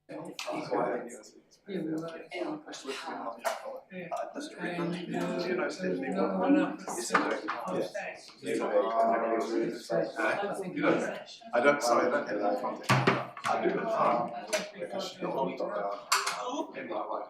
Yeah, well, that's I don't, sorry, I don't have that contact. I do, because the whole in my life.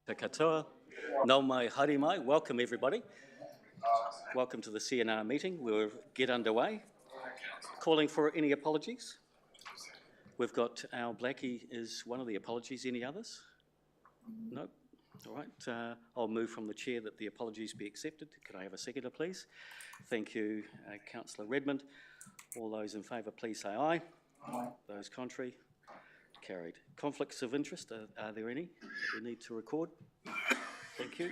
Te katoa, nau mai, haere mai, welcome everybody. Welcome to the CNR meeting. We'll get underway. Calling for any apologies. We've got our Blackie is one of the apologies. Any others? No? All right. I'll move from the chair that the apologies be accepted. Could I have a seconder, please? Thank you, Councillor Redmond. All those in favour, please say aye. Aye. Those contrary? Carried. Conflicts of interest, are there any that we need to record? Thank you.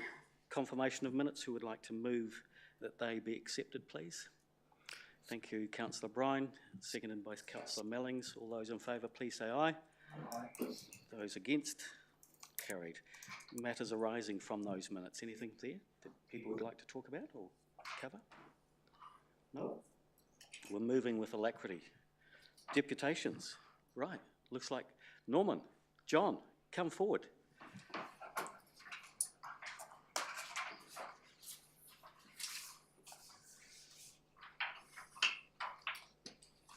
Confirmation of minutes, who would like to move that they be accepted, please? Thank you, Councillor Bryan, seconded by Councillor Mellings. All those in favour, please say aye. Aye. Those against? Carried. Matters arising from those minutes. Anything there that people would like to talk about or cover? No. We're moving with alacrity. Deputations. Right. Looks like Norman. John, come forward.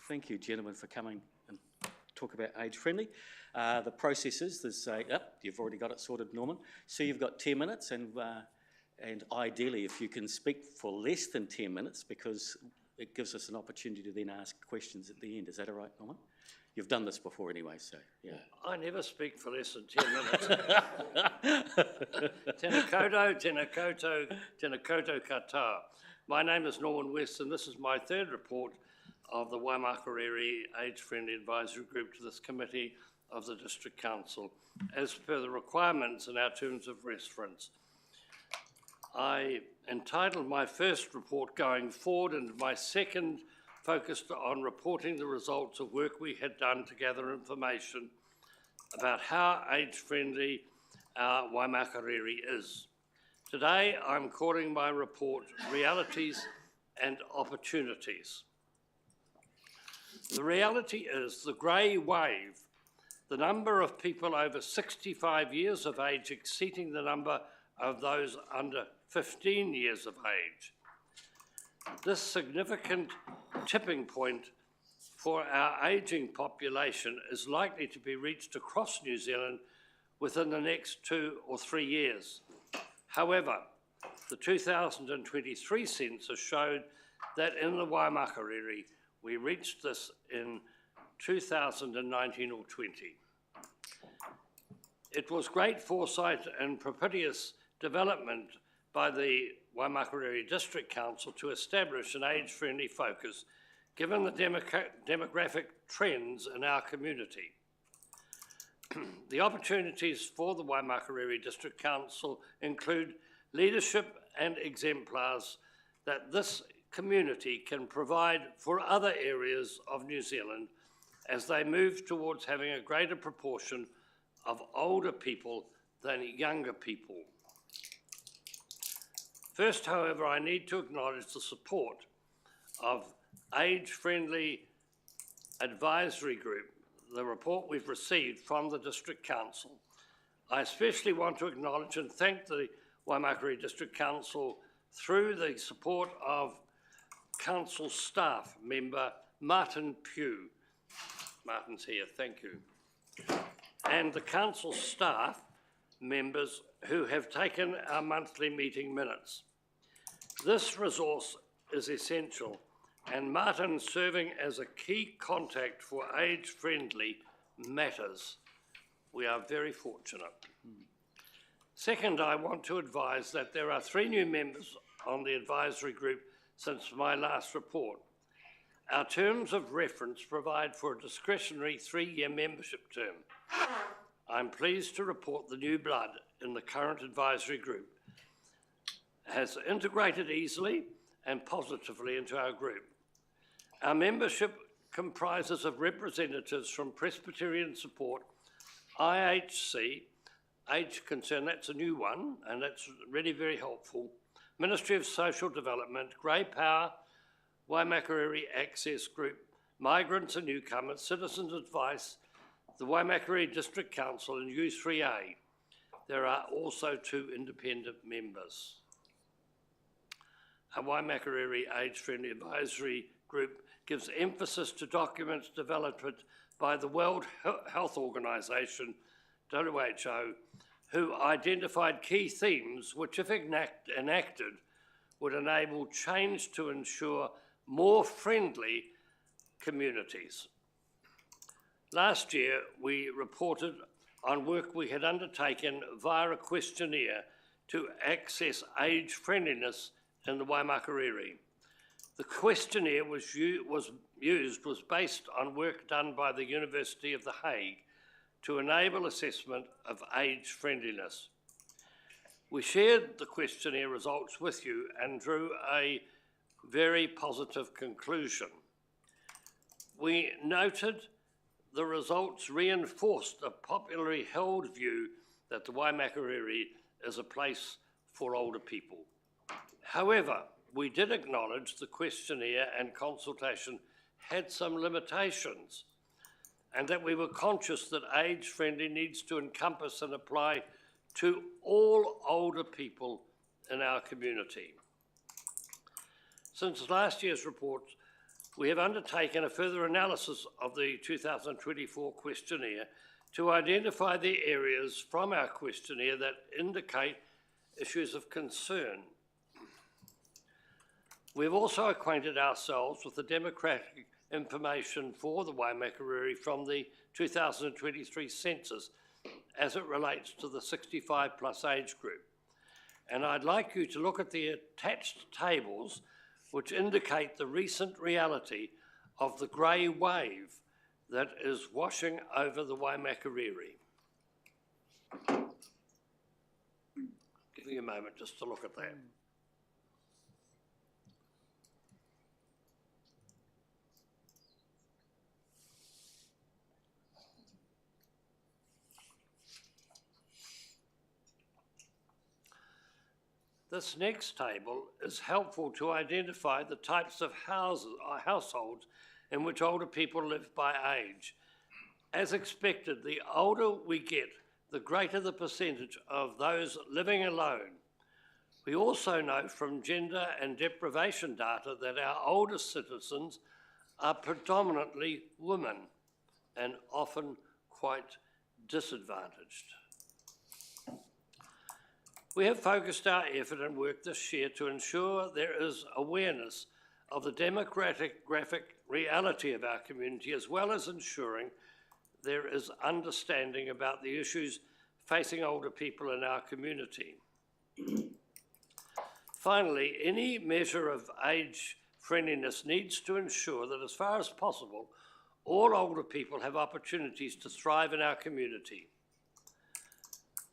Thank you, gentlemen, for coming and talk about age-friendly. The process is, you've already got it sorted, Norman. So you've got 10 minutes, and ideally, if you can speak for less than 10 minutes, because it gives us an opportunity to then ask questions at the end. Is that all right, Norman? You've done this before anyway, so yeah. I never speak for less than 10 minutes. Tēnā koutou, tēnā koutou katoa. My name is Norman West, and this is my third report of the Waimakariri Age-Friendly Advisory Group to this committee of the District Council, as per the requirements in our terms of reference. I entitled my first report Going Forward, and my second focused on reporting the results of work we had done to gather information about how age-friendly our Waimakariri is. Today, I'm calling my report Realities and Opportunities. The reality is the grey wave, the number of people over 65 years of age exceeding the number of those under 15 years of age. This significant tipping point for our ageing population is likely to be reached across New Zealand within the next 2 or 3 years. However, the 2023 census showed that in the Waimakariri, we reached this in 2019 or 20. It was great foresight and propitious development by the Waimakariri District Council to establish an age-friendly focus given the demographic trends in our community. The opportunities for the Waimakariri District Council include leadership and exemplars that this community can provide for other areas of New Zealand as they move towards having a greater proportion of older people than younger people. First, however, I need to acknowledge the support of Age-Friendly Advisory Group, the report we've received from the District Council. I especially want to acknowledge and thank the Waimakariri District Council through the support of Council staff member Martin Pugh. Martin's here, thank you. And the Council staff members who have taken our monthly meeting minutes. This resource is essential, and Martin serving as a key contact for age-friendly matters. We are very fortunate. Second, I want to advise that there are 3 new members on the advisory group since my last report. Our terms of reference provide for a discretionary 3-year membership term. I'm pleased to report the new blood in the current advisory group has integrated easily and positively into our group. Our membership comprises of representatives from Presbyterian Support, IHC, Age Concern, that's a new one, and that's really very helpful, Ministry of Social Development, Grey Power, Waimakariri Access Group, Migrants and Newcomers, Citizens Advice, the Waimakariri District Council and U3A. There are also 2 independent members. Our Waimakariri Age-Friendly Advisory Group gives emphasis to documents developed by the World Health Organization, WHO, who identified key themes which, if enacted, would enable change to ensure more friendly communities. Last year, we reported on work we had undertaken via a questionnaire to access age friendliness in the Waimakariri. The questionnaire was based on work done by the University of The Hague to enable assessment of age friendliness. We shared the questionnaire results with you and drew a very positive conclusion. We noted the results reinforced a popularly held view that the Waimakariri is a place for older people. However, we did acknowledge the questionnaire and consultation had some limitations, and that we were conscious that age-friendly needs to encompass and apply to all older people in our community. Since last year's report, we have undertaken a further analysis of the 2024 questionnaire to identify the areas from our questionnaire that indicate issues of concern. We've also acquainted ourselves with the demographic information for the Waimakariri from the 2023 census as it relates to the 65 plus age group. And I'd like you to look at the attached tables which indicate the recent reality of the grey wave that is washing over the Waimakariri. Give me a moment just to look at that. This next table is helpful to identify the types of households in which older people live by age. As expected, the older we get, the greater the percentage of those living alone. We also know from gender and deprivation data that our older citizens are predominantly women and often quite disadvantaged. We have focused our effort and work this year to ensure there is awareness of the demographic reality of our community, as well as ensuring there is understanding about the issues facing older people in our community. Finally, any measure of age friendliness needs to ensure that, as far as possible, all older people have opportunities to thrive in our community.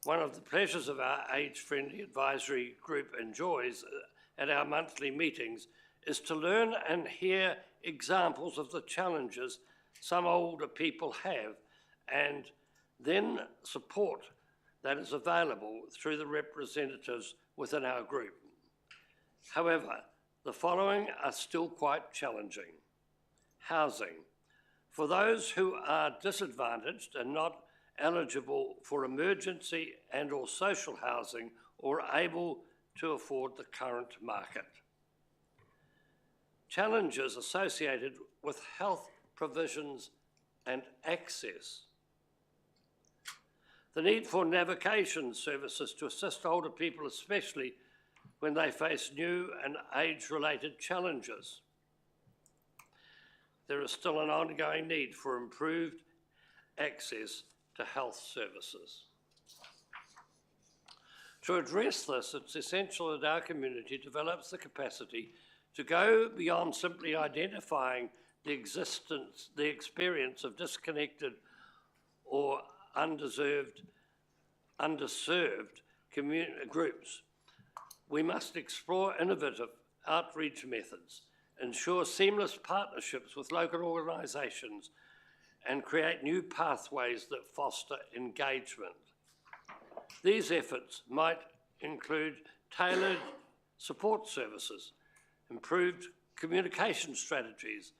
One of the pleasures of our age-friendly advisory group enjoys at our monthly meetings is to learn and hear examples of the challenges some older people have, and then support that is available through the representatives within our group. However, the following are still quite challenging. Housing. For those who are disadvantaged and not eligible for emergency and or social housing or able to afford the current market. Challenges associated with health provisions and access. The need for navigation services to assist older people, especially when they face new and age-related challenges. There is still an ongoing need for improved access to health services. To address this, it's essential that our community develops the capacity to go beyond simply identifying the experience of disconnected or underserved groups. We must explore innovative outreach methods, ensure seamless partnerships with local organisations, and create new pathways that foster engagement. These efforts might include tailored support services, improved communication strategies,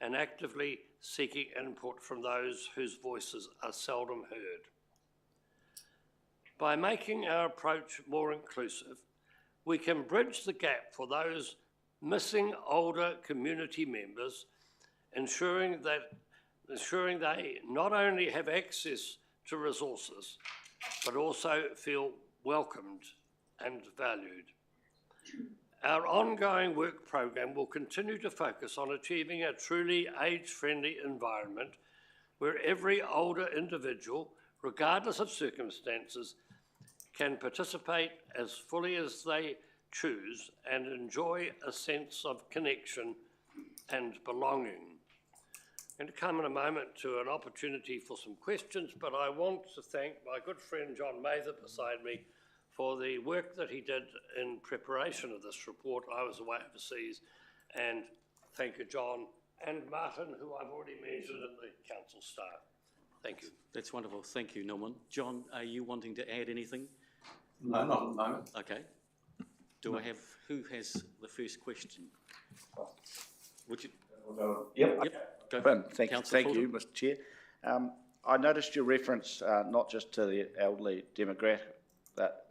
and actively seeking input from those whose voices are seldom heard. By making our approach more inclusive, we can bridge the gap for those missing older community members, ensuring they not only have access to resources, but also feel welcomed and valued. Our ongoing work program will continue to focus on achieving a truly age-friendly environment where every older individual, regardless of circumstances, can participate as fully as they choose and enjoy a sense of connection and belonging. I'm going to come in a moment to an opportunity for some questions, but I want to thank my good friend John Mather beside me for the work that he did in preparation of this report. I was away overseas, and thank you, John, and Martin, who I've already mentioned, and the council staff. Thank you. That's wonderful. Thank you, Norman. John, are you wanting to add anything? No, not at the moment. Okay. Do I have, who has the first question? Would you? Yep. Yep, go. Thank Councillor you, Fulton. Mr Chair. I noticed your reference not just to the elderly demographic, but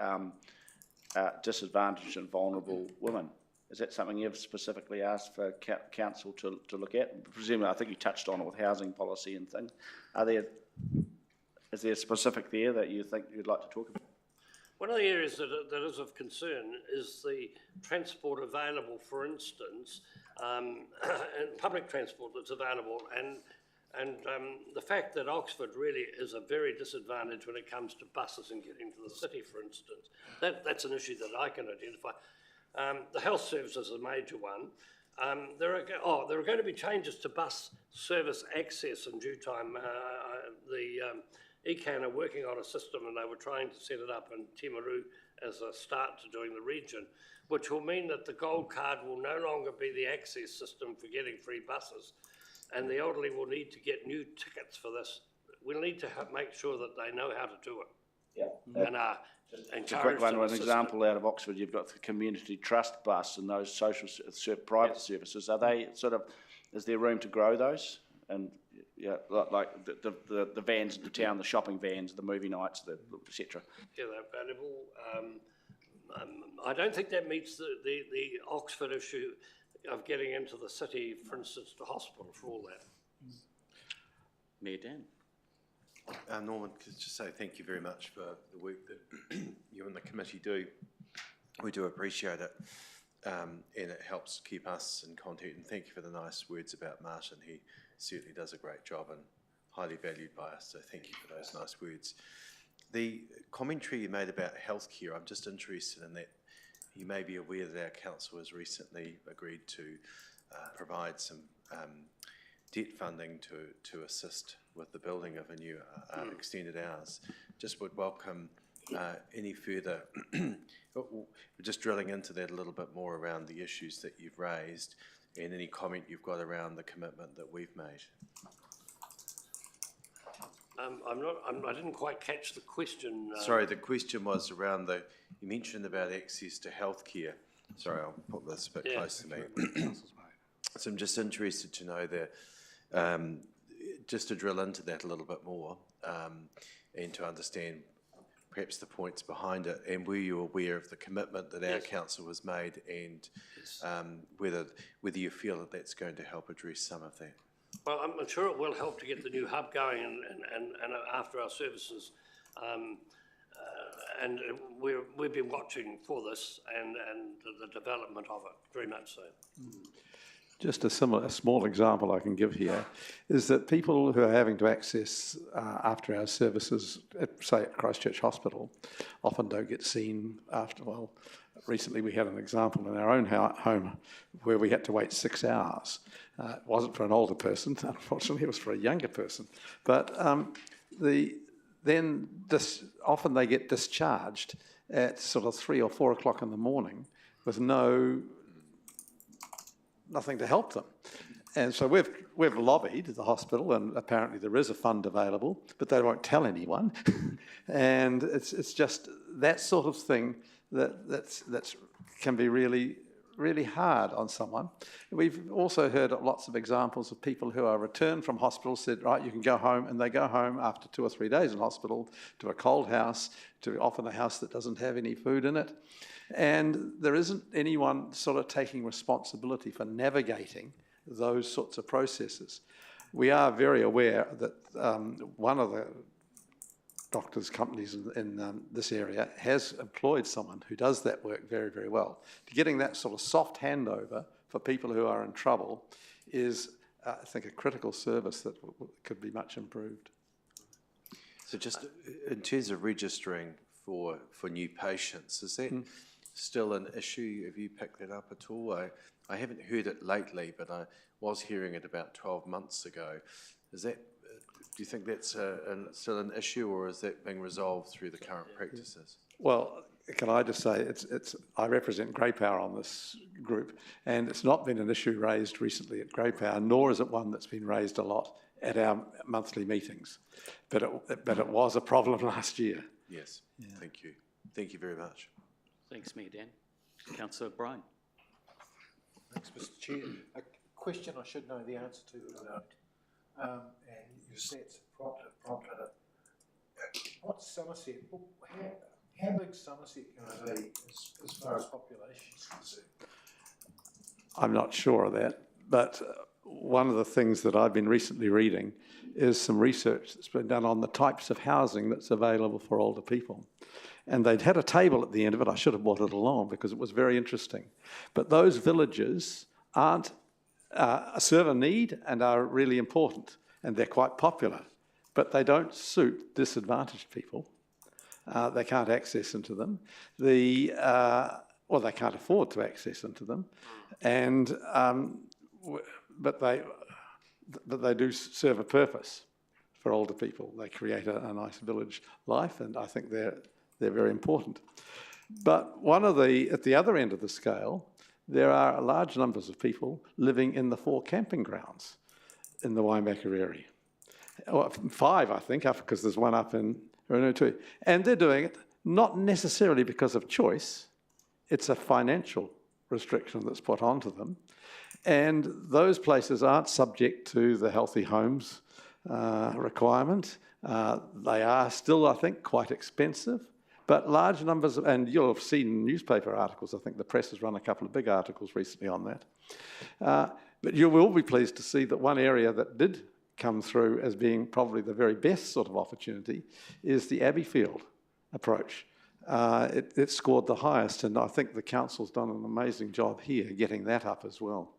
disadvantaged and vulnerable women. Is that something you've specifically asked for council to look at? Presumably, I think you touched on it with housing policy and things. Is there specific there that you think you'd like to talk about? One of the areas that is of concern is the transport available, for instance, and public transport that's available, and the fact that Oxford really is a very disadvantage when it comes to buses and getting to the city, for instance. That's an issue that I can identify. The health service is a major one. There are going to be changes to bus service access in due time. ECAN are working on a system, and they were trying to set it up in Timaru as a start to doing the region, which will mean that the gold card will no longer be the access system for getting free buses, and the elderly will need to get new tickets for this. We'll need to make sure that they know how to do it. Yeah. And Just a quick one, an example out of Oxford, you've got the community trust bus and those social private services. Are they sort of, is there room to grow those? And yeah, like the vans into town, the shopping vans, the movie nights, etc. Yeah, they're valuable. I don't think that meets the Oxford issue of getting into the city, for instance, to hospital for all that. Mayor Dan. Norman, could I just say thank you very much for the work that you and the committee do. We do appreciate it, and it helps keep us in contact. And thank you for the nice words about Martin. He certainly does a great job and highly valued by us, so thank you for those nice words. The commentary you made about healthcare, I'm just interested in that. You may be aware that our council has recently agreed to provide some debt funding to assist with the building of a new extended hours. Just would welcome any further, just drilling into that a little bit more around the issues that you've raised and any comment you've got around the commitment that we've made. I didn't quite catch the question. Sorry, the question was around you mentioned about access to healthcare. Sorry, I'll put this a bit close to me. So I'm just interested to know that, just to drill into that a little bit more, and to understand perhaps the points behind it, and were you aware of the commitment that our council has made, and whether you feel that that's going to help address some of that? Well, I'm sure it will help to get the new hub going and after our services. And we've been watching for this and the development of it, very much so. Just a small example I can give here is that people who are having to access after our services, say at Christchurch Hospital, often don't get seen after, well, recently we had an example in our own home where we had to wait 6 hours. It wasn't for an older person, unfortunately, it was for a younger person. But often they get discharged at sort of 3 or 4 o'clock in the morning with nothing to help them. And so we've lobbied the hospital, and apparently there is a fund available, but they won't tell anyone. And it's just that sort of thing that can be really, really hard on someone. We've also heard lots of examples of people who are returned from hospital, said, right, you can go home, and they go home after 2 or 3 days in hospital to a cold house, to often a house that doesn't have any food in it. And there isn't anyone sort of taking responsibility for navigating those sorts of processes. We are very aware that one of the doctors' companies in this area has employed someone who does that work very, very well. Getting that sort of soft handover for people who are in trouble is, I think, a critical service that could be much improved. So just in terms of registering for new patients, is that still an issue? Have you picked that up at all? I haven't heard it lately, but I was hearing it about 12 months ago. Is that, do you think that's still an issue, or is that being resolved through the current practices? Well, can I just say, I represent Grey Power on this group, and it's not been an issue raised recently at Grey Power, nor is it one that's been raised a lot at our monthly meetings. But it was a problem last year. Yes, thank you. Thank you very much. Thanks, Mayor Dan. Councillor Bryan. Thanks, Mr. Chair. A question I should know the answer to, and your stats prompted it. What's Somerset? How big's Somerset going to be as far as population is concerned? I'm not sure of that, but one of the things that I've been recently reading is some research that's been done on the types of housing that's available for older people. And they'd had a table at the end of it. I should have brought it along because it was very interesting. But those villages aren't serve a need and are really important, and they're quite popular, but they don't suit disadvantaged people. They can't access into them. Or they can't afford to access into them, and but they do serve a purpose for older people. They create a nice village life, and I think they're very important. But at the other end of the scale, there are large numbers of people living in the 4 camping grounds in the Waimakariri. 5, I think, because there's one up in Runutu. And they're doing it not necessarily because of choice. It's a financial restriction that's put onto them. And those places aren't subject to the healthy homes requirement. They are still, I think, quite expensive. But large numbers, and you'll have seen newspaper articles, I think the press has run a couple of big articles recently on that. But you will be pleased to see that one area that did come through as being probably the very best sort of opportunity is the Abbeyfield approach. It scored the highest, and I think the council's done an amazing job here getting that up as well.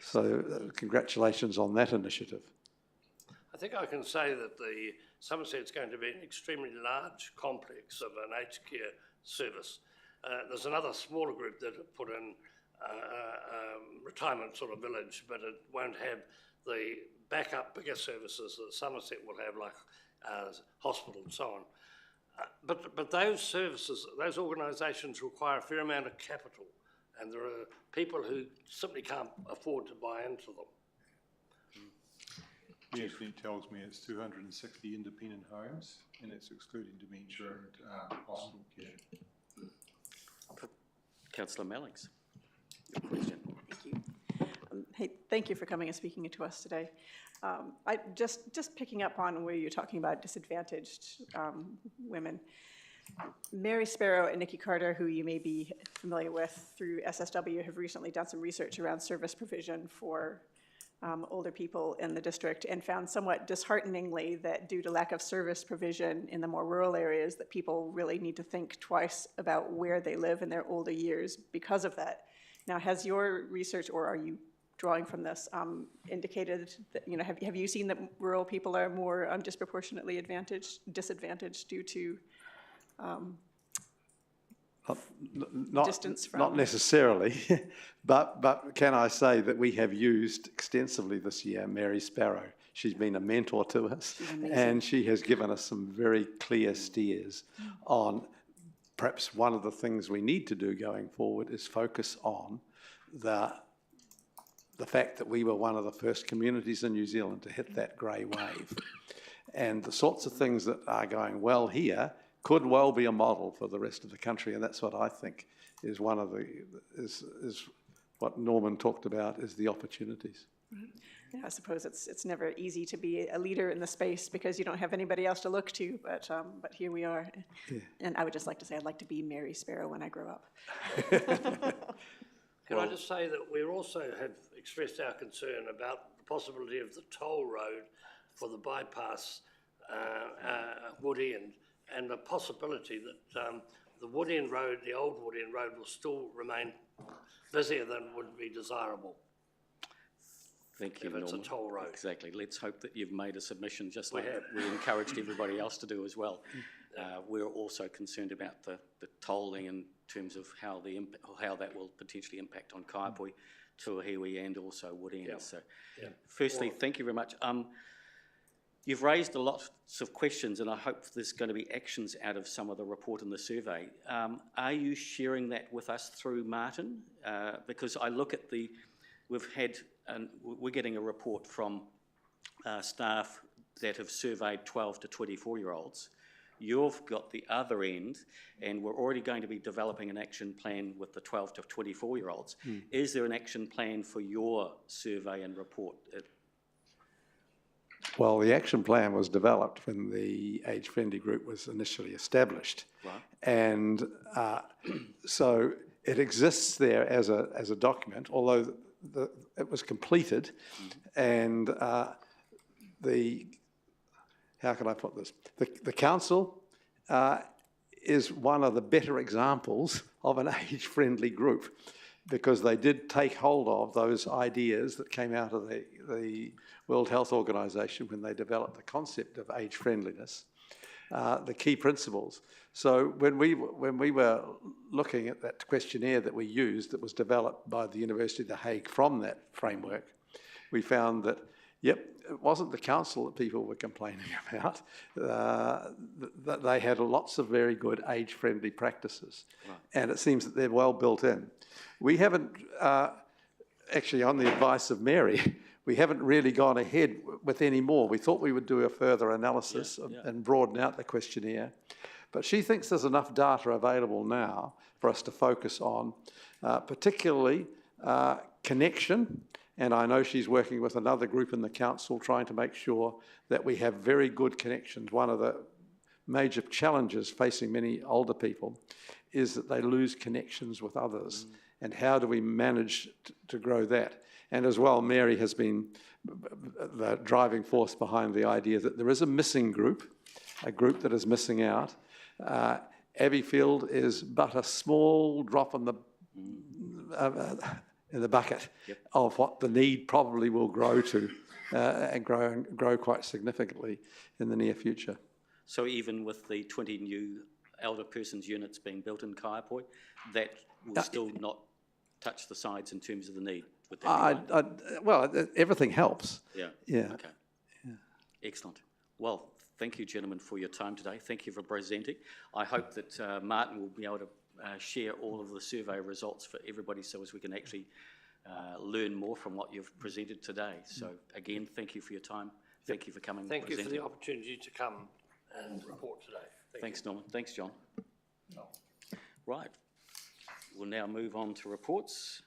So congratulations on that initiative. I think I can say that the Somerset's going to be an extremely large complex of an aged care service. There's another smaller group that have put in retirement sort of village, but it won't have the backup bigger services that Somerset will have, like hospital and so on. But those services, those organisations require a fair amount of capital, and there are people who simply can't afford to buy into them. Yes, it tells me it's 260 independent homes, and it's excluding dementia and hospital care. Councillor Mellings, your question. Thank you. Hey, thank you for coming and speaking to us today. I just picking up on where you're talking about disadvantaged women. Mary Sparrow and Nikki Carter, who you may be familiar with through SSW, have recently done some research around service provision for older people in the district, and found somewhat dishearteningly that due to lack of service provision in the more rural areas, that people really need to think twice about where they live in their older years because of that. Now, has your research, or are you drawing from this, indicated that, have you seen that rural people are more disproportionately disadvantaged due to distance from? Not necessarily, but can I say that we have used extensively this year Mary Sparrow. She's been a mentor to us, and she has given us some very clear steers on perhaps one of the things we need to do going forward is focus on the fact that we were one of the first communities in New Zealand to hit that grey wave. And the sorts of things that are going well here could well be a model for the rest of the country, and that's what I think is one of the, is what Norman talked about, is the opportunities. Yeah, I suppose it's never easy to be a leader in the space because you don't have anybody else to look to, but here we are. Yeah. And I would just like to say I'd like to be Mary Sparrow when I grow up. Can I just say that we also have expressed our concern about the possibility of the toll road for the bypass Woody and the possibility that the Woody Road, the old Woody Road, will still remain busier than would be desirable. Thank you, if it's Norman. A toll road. Exactly. Let's hope that you've made a submission just like we encouraged everybody else to do as well. We're also concerned about the tolling in terms of how that will potentially impact on Kaiapoi, Tuahiwi, and also Woody. Yeah. So, firstly, thank you very much. You've raised a lot of questions, and I hope there's going to be actions out of some of the report in the survey. Are you sharing that with us through Martin? Because I look at we're getting a report from staff that have surveyed 12 to 24-year-olds, You've got the other end, and we're already going to be developing an action plan with the 12 to 24-year-olds. Is there an action plan for your survey and report? Well, the action plan was developed when the age-friendly group was initially established. Right. And So it exists there as a document, although it was completed, and how can I put this? The council is one of the better examples of an age-friendly group, because they did take hold of those ideas that came out of the World Health Organization when they developed the concept of age-friendliness, the key principles. So when we were looking at that questionnaire that we used, that was developed by the University of The Hague from that framework, we found that, yep, it wasn't the council that people were complaining about, that they had lots of very good age-friendly practices. Right. And it seems that they're well built in. We haven't, actually on the advice of Mary, we haven't really gone ahead with any more. We thought we would do a further analysis and broaden out the questionnaire. But she thinks there's enough data available now for us to focus on, particularly connection. And I know she's working with another group in the council trying to make sure that we have very good connections. One of the major challenges facing many older people is that they lose connections with others. And how do we manage to grow that? And as well, Mary has been the driving force behind the idea that there is a missing group, a group that is missing out. Abbeyfield is but a small drop in the bucket of what the need probably will grow to, and grow quite significantly in the near future. So even with the 20 new elder persons units being built in Kaiapoi, that will still not touch the sides in terms of the need? Would that be right? Well, everything helps. Yeah. Yeah. Okay. Yeah. Excellent. Well, thank you, gentlemen, for your time today. Thank you for presenting. I hope that Martin will be able to share all of the survey results for everybody, so as we can actually learn more from what you've presented today. So again, thank you for your time. Thank you for coming and Thank you presenting. for the opportunity to come and report today. Thanks, Norman. Thanks, John. Right. We'll now move on to reports.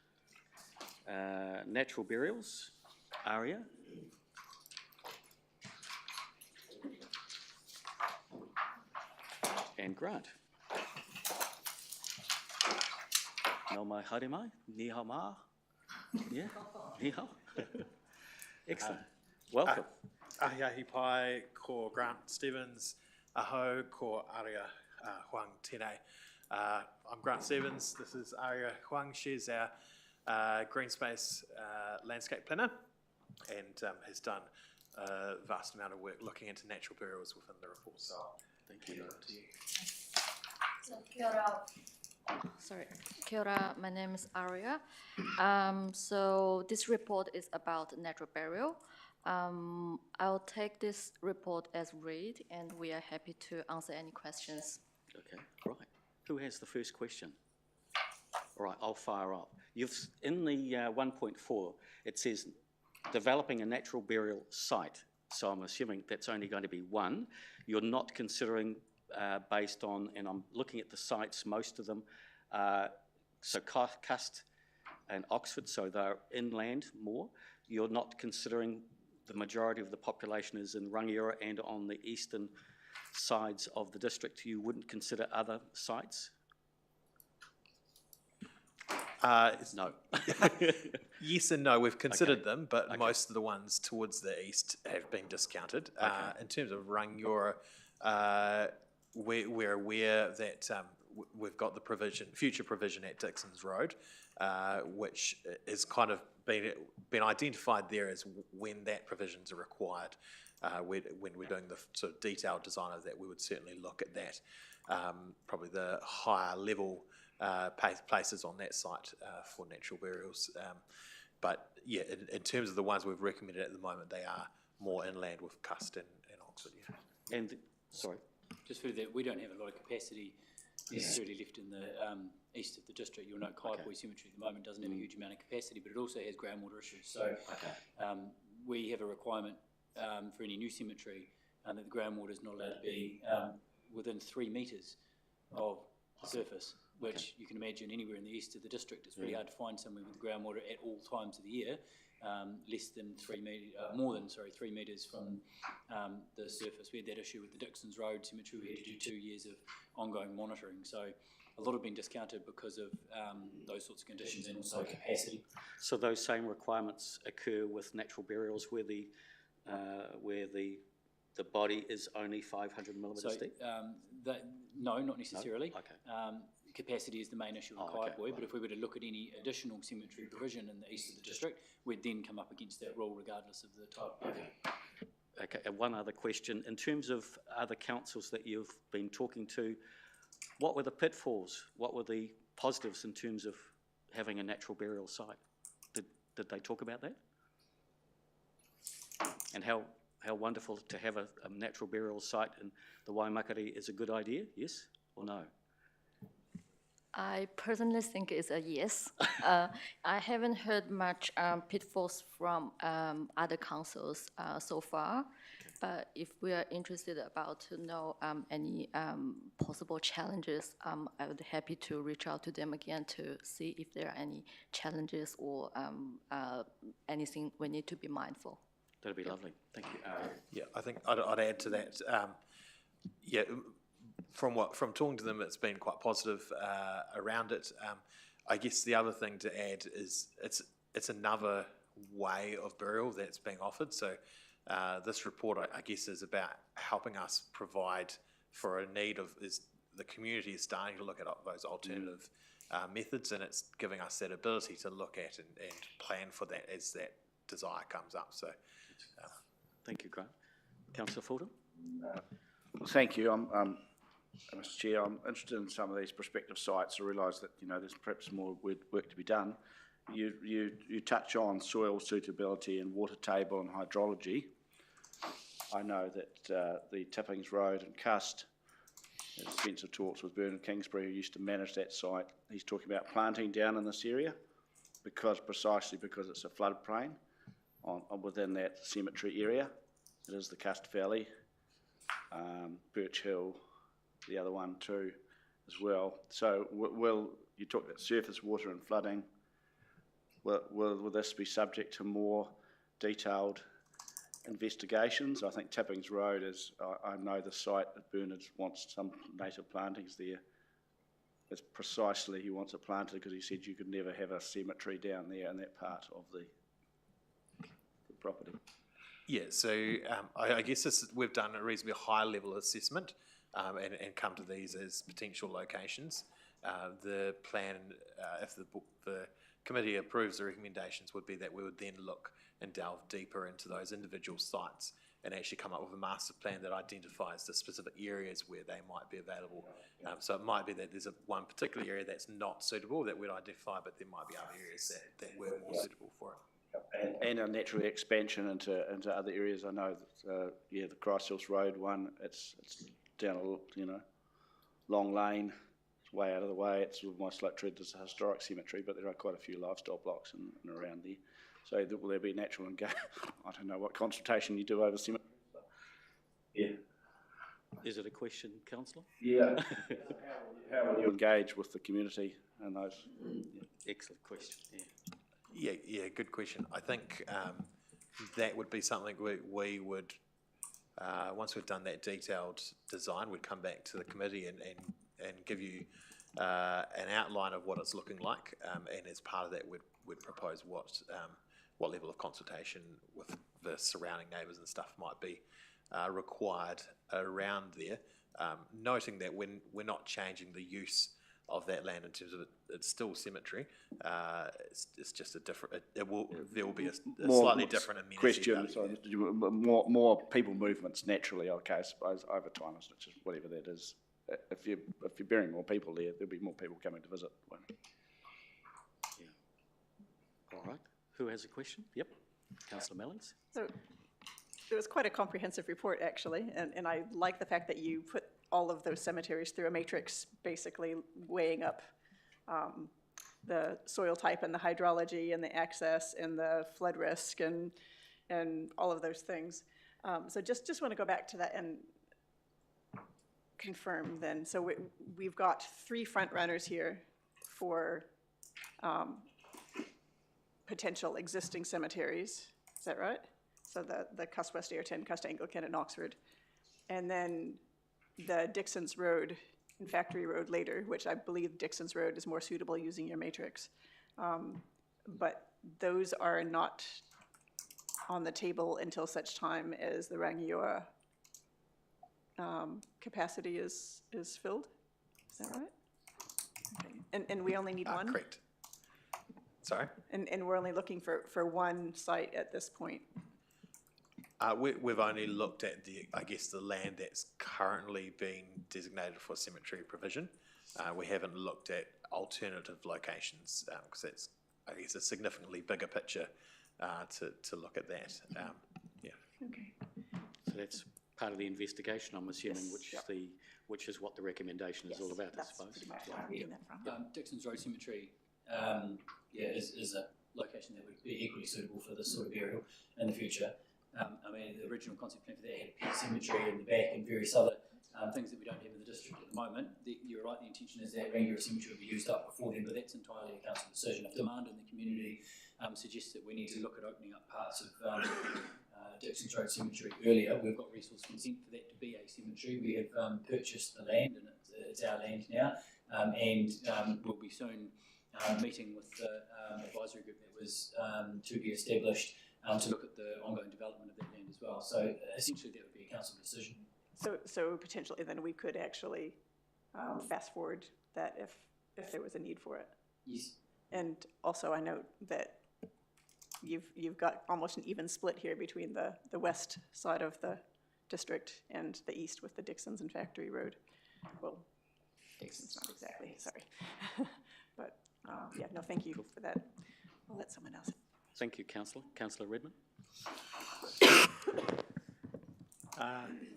Natural burials, Aria. And Grant. Nau mai haere mai, ni hao ma. Yeah, ni hao. Excellent. Welcome. Ahi ahi pai ko Grant Stevens, aho ko Aria Huang tēnei. I'm Grant Stevens, this is Aria Huang. She's our green space landscape planner, and has done a vast amount of work looking into natural burials within the report. So thank you. So, kia ora. Sorry, kia ora, my name is Aria. So this report is about natural burial. I'll take this report as read, and we are happy to answer any questions. Okay, right. Who has the first question? All right, I'll fire up. In the 1.4, it says developing a natural burial site. So I'm assuming that's only going to be one. You're not considering based on, and I'm looking at the sites, most of them, so Cust and Oxford, so they're inland more. You're not considering the majority of the population is in Rangiora and on the eastern sides of the district. You wouldn't consider other sites? No. Yes and no, we've considered them, but most of the ones towards the east have been discounted. In terms of Rangiora, we're aware that we've got the future provision at Dixon's Road, which is kind of been identified there as when that provisions are required. When we're doing the sort of detailed design of that, we would certainly look at that. Probably the higher level places on that site for natural burials. But yeah, in terms of the ones we've recommended at the moment, they are more inland with Cust and Oxford. Yeah. And sorry. Just for that, we don't have a lot of capacity necessarily left in the east of the district. You'll know Kaiapoi Cemetery at the moment doesn't have a huge amount of capacity, but it also has groundwater issues. So we have a requirement for any new cemetery that the groundwater is not allowed to be within 3 metres of the surface, which you can imagine anywhere in the east of the district, it's pretty hard to find somewhere with groundwater at all times of the year, less than 3 metres, more than, 3 metres from the surface. We had that issue with the Dixon's Road cemetery. We had to do 2 years of ongoing monitoring. So a lot have been discounted because of those sorts of conditions and also capacity. So those same requirements occur with natural burials where the body is only 500 millimetres So, deep? no, not necessarily. No? Okay. Capacity is the main issue with Kaiapoi, but if we were to look at any additional cemetery provision in the east of the district, we'd then come up against that rule regardless of the type of building. Okay, and one other question. In terms of other councils that you've been talking to, what were the pitfalls? What were the positives in terms of having a natural burial site? Did they talk about that? And how wonderful to have a natural burial site in the Waimakariri is a good idea, yes or no? I personally think it's a yes. I haven't heard much pitfalls from other councils so far, but if we are interested about to know any possible challenges, I would be happy to reach out to them again to see if there are any challenges or anything we need to be mindful. That'd be lovely. Thank you. Yeah, I think I'd add to that. From talking to them, it's been quite positive around it. I guess the other thing to add is it's another way of burial that's being offered. So this report, I guess, is about helping us provide for a need of the community is starting to look at those alternative methods, and it's giving us that ability to look at and plan for that as that desire comes up. So. Thank you, Grant. Councillor Fulton? Thank you. Mr. Chair, I'm interested in some of these prospective sites. I realise that, there's perhaps more work to be done. You touch on soil suitability and water table and hydrology. I know that the Tippings Road and Cust, as Spencer talks with Bernard Kingsbury, who used to manage that site, he's talking about planting down in this area precisely because it's a floodplain within that cemetery area. It is the Cust Valley, Birch Hill, the other one too as well. So you talk about surface water and flooding. Will this be subject to more detailed investigations? I think Tippings Road is, I know the site that Bernard wants some native plantings there. It's precisely, he wants it planted because he said you could never have a cemetery down there in that part of the property. Yeah, so I guess we've done a reasonably high level assessment and come to these as potential locations. The plan, if the committee approves the recommendations, would be that we would then look and delve deeper into those individual sites and actually come up with a master plan that identifies the specific areas where they might be available. So it might be that there's one particular area that's not suitable that we'd identify, but there might be other areas that were more suitable for it. And a natural expansion into other areas. I know that the Christchurch Road one, it's down a long lane, it's way out of the way. It's almost like treated as a historic cemetery, but there are quite a few lifestyle blocks in and around there. So will there be natural engagement? I don't know what consultation you do over cemetery. Yeah. Is it a question, Councillor? Yeah. How will you engage with the community and those? Yeah. Excellent question. Yeah, good question. I think that would be something we would, once we've done that detailed design, we'd come back to the committee and give you an outline of what it's looking like, and as part of that, we'd propose what level of consultation with the surrounding neighbours and stuff might be required around there, noting that we're not changing the use of that land in terms of it's still cemetery. It's just a different. There will be a slightly different amenity. Question. Sorry, more people movements naturally. Okay, I suppose over time, it's just whatever that is. If you're burying more people there, there'll be more people coming to visit. Yeah. All right. Who has a question? Yep. Councillor Mellings. So it was quite a comprehensive report, actually, and I like the fact that you put all of those cemeteries through a matrix, basically weighing up the soil type and the hydrology and the access and the flood risk and all of those things. So just want to go back to that, and confirm then, so we've got 3 front runners here for potential existing cemeteries, is that right? So the Cust West Ayrton, Cust Anglican, and Oxford. And then the Dixon's Road and Factory Road later, which I believe Dixon's Road is more suitable using your matrix. But those are not on the table until such time as the Rangiora capacity is filled, is that right? Okay. And we only need one? Correct. Sorry? And we're only looking for one site at this point? We've only looked at the land that's currently being designated for cemetery provision. We haven't looked at alternative locations, because it's, I guess, a significantly bigger picture to look at that. Yeah. Okay. So that's part of the investigation, I'm assuming, Yes, which is what the recommendation is all about, I suppose. That's pretty much what I'm reading that from. Dixon's Road Cemetery, is a location that would be equally suitable for this sort of burial in the future. I mean, the original concept plan for that had a pet cemetery in the back and various other things that we don't have in the district at the moment. You're right, the intention is that Rangiora Cemetery will be used up before then, but that's entirely a council decision. If demand in the community suggests that we need to look at opening up parts of Dixon's Road Cemetery earlier, we've got resource consent for that to be a cemetery. We have purchased the land, and it's our land now, and we'll be soon meeting with the advisory group that was to be established to look at the ongoing development of that land as well. So essentially that would be a council decision. So potentially then we could actually fast forward that if there was a need for it. Yes. And also I note that you've got almost an even split here between the west side of the district and the east with the Dixon's and Factory Road. Well, Dixon's not exactly, sorry. But yeah, no, thank you for that. I'll let someone else. Thank you, Councillor. Councillor Redmond.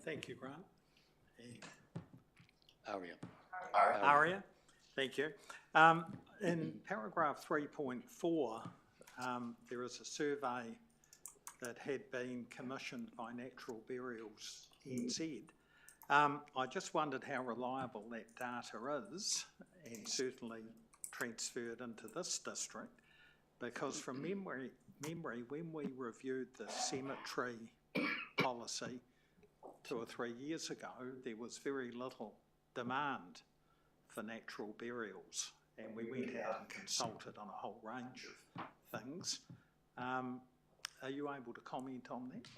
Thank you, Grant. Aria. Aria, thank you. In paragraph 3.4, there is a survey that had been commissioned by Natural Burials NZ. I just wondered how reliable that data is, and certainly transferred into this district, because from memory, when we reviewed the cemetery policy 2 or 3 years ago, there was very little demand for natural burials, and we went out and consulted on a whole range of things. Are you able to comment on that?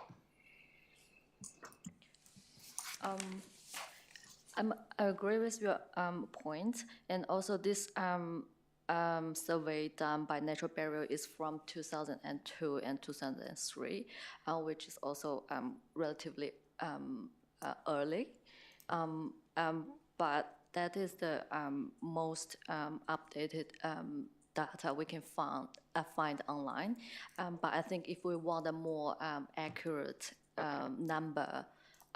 I agree with your point, and also this survey done by Natural Burial is from 2002 and 2003, which is also relatively early, but that is the most updated data we can find online. But I think if we want a more accurate number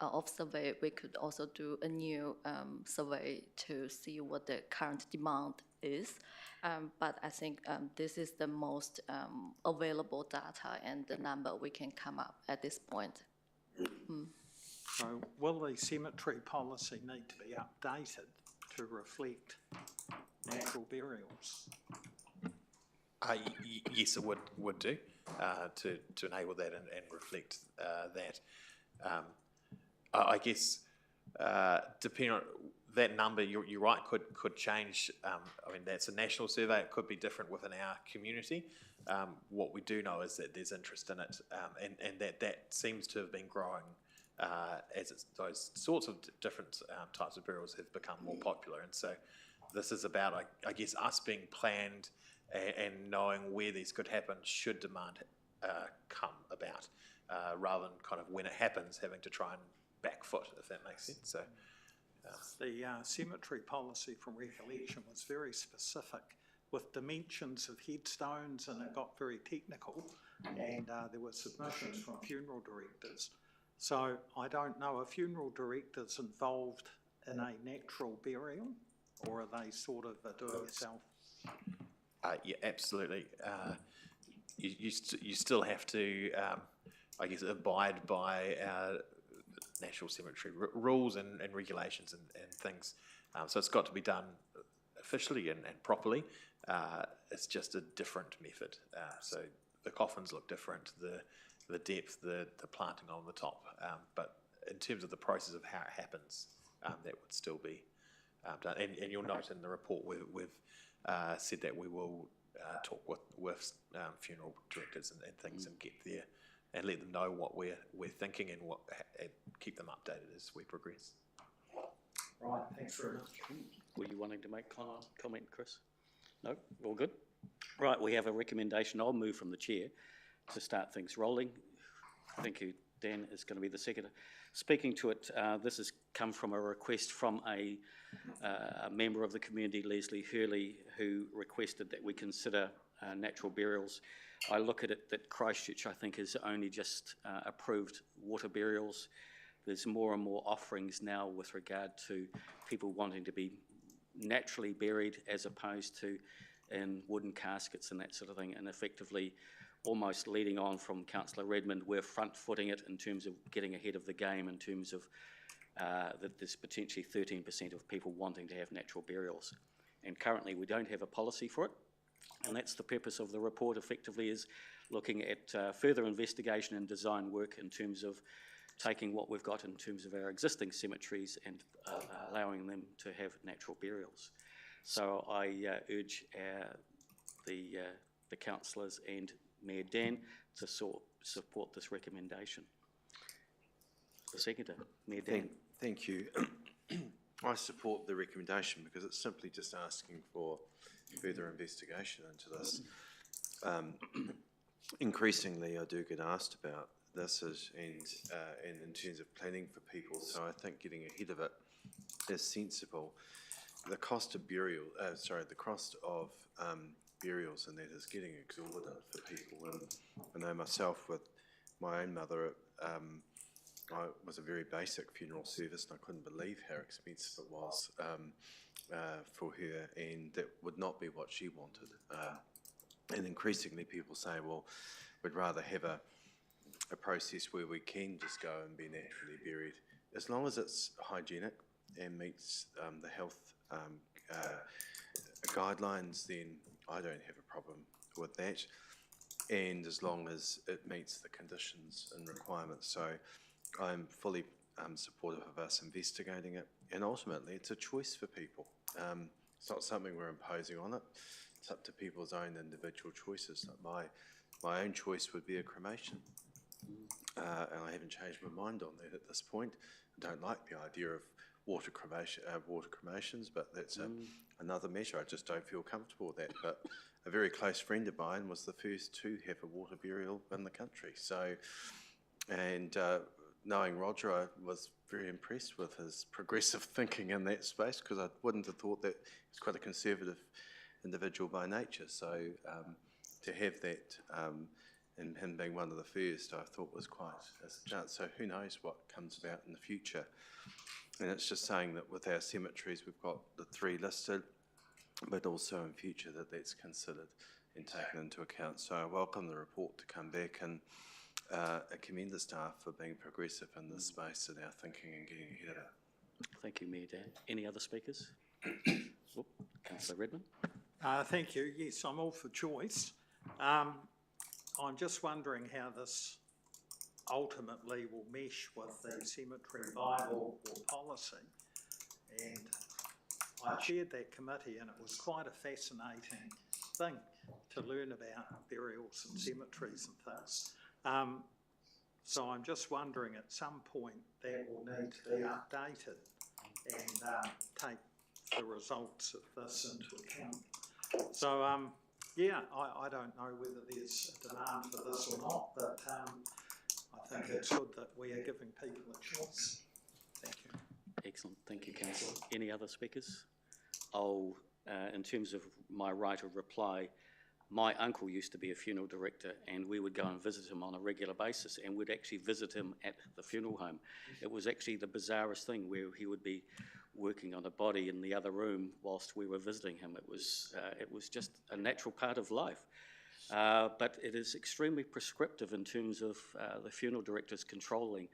of survey, we could also do a new survey to see what the current demand is. But I think this is the most available data and the number we can come up at this point. So will the cemetery policy need to be updated to reflect natural burials? Yes, it would do to enable that and reflect that. I guess depending on that number, you're right, could change. I mean, that's a national survey. It could be different within our community. What we do know is that there's interest in it, and that seems to have been growing as those sorts of different types of burials have become more popular. And so this is about, I guess, us being planned and knowing where these could happen should demand come about, rather than kind of when it happens having to try and back foot, if that makes sense. So the cemetery policy, from recollection, was very specific with dimensions of headstones, and it got very technical, and there were submissions from funeral directors. So I don't know, are funeral directors involved in a natural burial, or are they sort of a do-it-yourself? Yeah, absolutely. You still have to, I guess, abide by national cemetery rules and regulations and things. So it's got to be done officially and properly. It's just a different method. So the coffins look different, the depth, the planting on the top. But in terms of the process of how it happens, that would still be done. And you'll note in the report we've said that we will talk with funeral directors and things and get there and let them know what we're thinking and keep them updated as we progress. Right, thanks very much. Were you wanting to make comment, Chris? No, all good? Right, we have a recommendation. I'll move from the chair to start things rolling. Thank you. Dan is going to be the seconder. Speaking to it, this has come from a request from a member of the community, Leslie Hurley, who requested that we consider natural burials. I look at it that Christchurch, I think, has only just approved water burials. There's more and more offerings now with regard to people wanting to be naturally buried as opposed to in wooden caskets and that sort of thing, and effectively almost leading on from Councillor Redmond, we're front-footing it in terms of getting ahead of the game in terms of that there's potentially 13% of people wanting to have natural burials. And currently we don't have a policy for it, and that's the purpose of the report effectively, is looking at further investigation and design work in terms of taking what we've got in terms of our existing cemeteries and allowing them to have natural burials. So I urge the councillors and Mayor Dan to support this recommendation. The seconder, Mayor Dan. Thank you. I support the recommendation because it's simply just asking for further investigation into this. Increasingly, I do get asked about this and in terms of planning for people, so I think getting ahead of it is sensible. The cost of burials and that is getting exorbitant for people. And I know myself with my own mother, I was a very basic funeral service and I couldn't believe how expensive it was for her, and that would not be what she wanted. And increasingly people say, well, we'd rather have a process where we can just go and be naturally buried. As long as it's hygienic and meets the health guidelines, then I don't have a problem with that. And as long as it meets the conditions and requirements. So I'm fully supportive of us investigating it. And ultimately, it's a choice for people. It's not something we're imposing on it. It's up to people's own individual choices. My own choice would be a cremation. And I haven't changed my mind on that at this point. I don't like the idea of water cremations, but that's another measure. I just don't feel comfortable with that. But a very close friend of mine was the first to have a water burial in the country. So, and knowing Roger, I was very impressed with his progressive thinking in that space, because I wouldn't have thought that he's quite a conservative individual by nature. So to have that and him being one of the first, I thought was quite a chance. So who knows what comes about in the future. And it's just saying that with our cemeteries, we've got the 3 listed, but also in future that that's considered and taken into account. So I welcome the report to come back, and I commend the staff for being progressive in this space and our thinking and getting ahead of it. Thank you, Mayor Dan. Any other speakers? Councillor Redmond. Thank you. Yes, I'm all for choice. I'm just wondering how this ultimately will mesh with the cemetery bylaw or policy. And I chaired that committee, and it was quite a fascinating thing to learn about burials and cemeteries and things. So I'm just wondering, at some point that will need to be updated and take the results of this into account. So yeah, I don't know whether there's a demand for this or not, but I think it's good that we are giving people a choice. Thank you. Excellent, thank you, Councillor. Any other speakers? I'll, in terms of my right of reply, my uncle used to be a funeral director, and we would go and visit him on a regular basis, and we'd actually visit him at the funeral home. It was actually the bizarrest thing, where he would be working on a body in the other room whilst we were visiting him. It was just a natural part of life. But it is extremely prescriptive in terms of the funeral directors controlling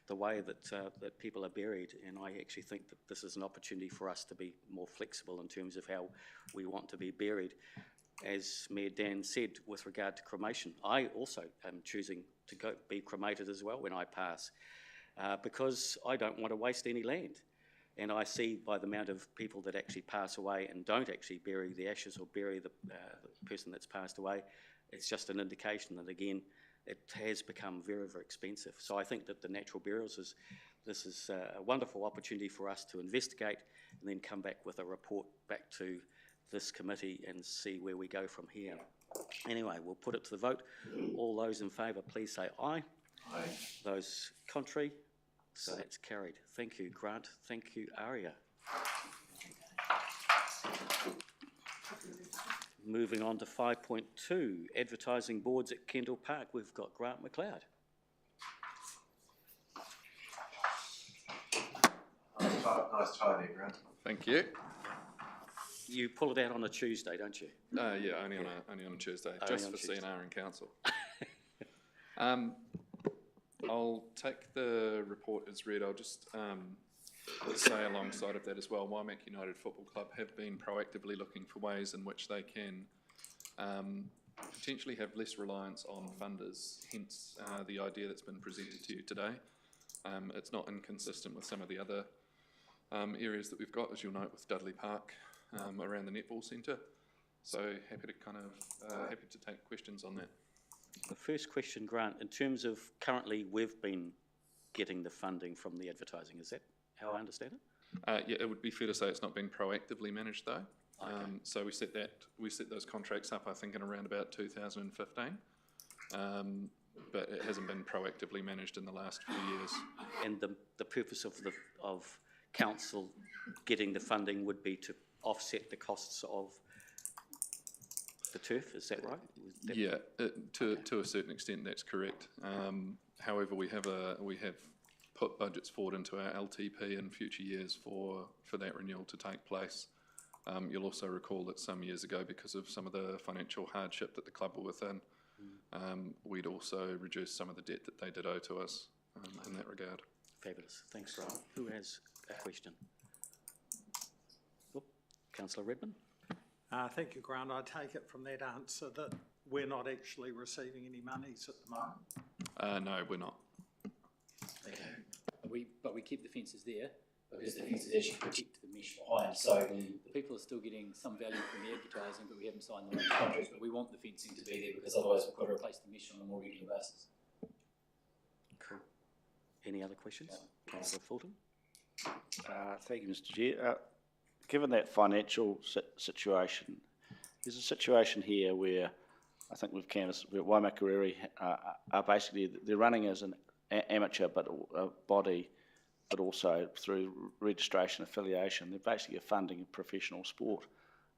the way that people are buried. And I actually think that this is an opportunity for us to be more flexible in terms of how we want to be buried. As Mayor Dan said with regard to cremation, I also am choosing to be cremated as well when I pass, because I don't want to waste any land. And I see by the amount of people that actually pass away and don't actually bury the ashes or bury the person that's passed away, it's just an indication that, again, it has become very, very expensive. So I think that the natural burials this is a wonderful opportunity for us to investigate and then come back with a report back to this committee and see where we go from here. Anyway, we'll put it to the vote. All those in favour, please say aye. Aye. Those contrary? So that's carried. Thank you, Grant. Thank you, Aria. Moving on to 5.2, advertising boards at Kendall Park. We've got Grant McLeod. Nice try there, Grant. Thank you. You pull it out on a Tuesday, don't you? Yeah, only on a Tuesday, just for CNR and council. I'll take the report as read. I'll just say alongside of that as well, Waimak United Football Club have been proactively looking for ways in which they can potentially have less reliance on funders, hence the idea that's been presented to you today. It's not inconsistent with some of the other areas that we've got, as you'll note, with Dudley Park around the netball centre. So happy to take questions on that. The first question, Grant, in terms of currently we've been getting the funding from the advertising, is that how I understand it? Yeah, it would be fair to say it's not been proactively managed though. Okay. So we set those contracts up, I think, in around about 2015, but it hasn't been proactively managed in the last few years. And the purpose of council getting the funding would be to offset the costs of the turf, is that right? Yeah, to a certain extent that's correct. However, we have put budgets forward into our LTP in future years for that renewal to take place. You'll also recall that some years ago, because of some of the financial hardship that the club were within, we'd also reduced some of the debt that they did owe to us in that regard. Fabulous, thanks, Grant. Who has a question? Councillor Redmond. Thank you, Grant. I take it from that answer that we're not actually receiving any monies at the moment? No, we're not. Okay. But we keep the fences there because the fences actually protect the mesh behind. So the people are still getting some value from the advertising, but we haven't signed the contracts. But we want the fencing to be there because otherwise we've got to replace the mesh on a more regular basis. Cool. Any other questions? Councillor Fulton. Thank you, Mr. Chair. Given that financial situation, there's a situation here where I think we've canvassed, where waimakariri are basically, they're running as an amateur body, but also through registration affiliation. They're basically funding a professional sport,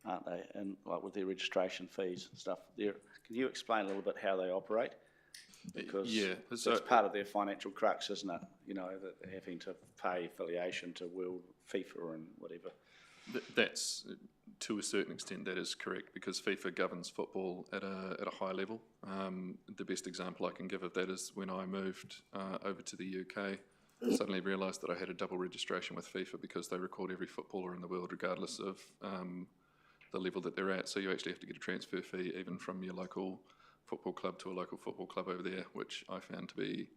aren't they? And like with their registration fees and stuff. Can you explain a little bit how they operate? Because it's part of their financial crux, isn't it? You know, that they're having to pay affiliation to World FIFA and whatever. That's, to a certain extent, that is correct, because FIFA governs football at a high level. The best example I can give of that is when I moved over to the UK, I suddenly realised that I had a double registration with FIFA because they record every footballer in the world regardless of the level that they're at. So you actually have to get a transfer fee even from your local football club to a local football club over there, which I found to be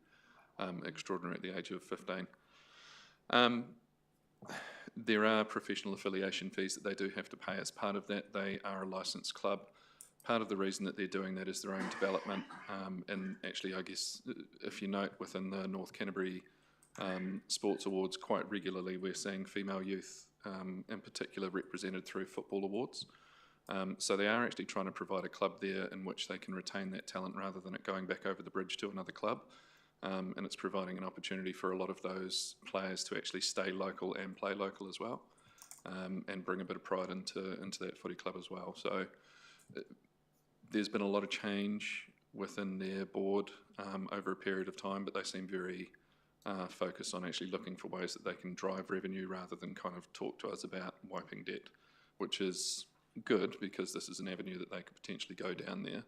extraordinary at the age of 15. There are professional affiliation fees that they do have to pay as part of that. They are a licensed club. Part of the reason that they're doing that is their own development. And actually, I guess, if you note within the North Canterbury Sports Awards, quite regularly we're seeing female youth in particular represented through football awards. So they are actually trying to provide a club there in which they can retain that talent rather than it going back over the bridge to another club. And it's providing an opportunity for a lot of those players to actually stay local and play local as well, and bring a bit of pride into that footy club as well. So there's been a lot of change within their board over a period of time, but they seem very focused on actually looking for ways that they can drive revenue rather than kind of talk to us about wiping debt, which is good because this is an avenue that they could potentially go down there.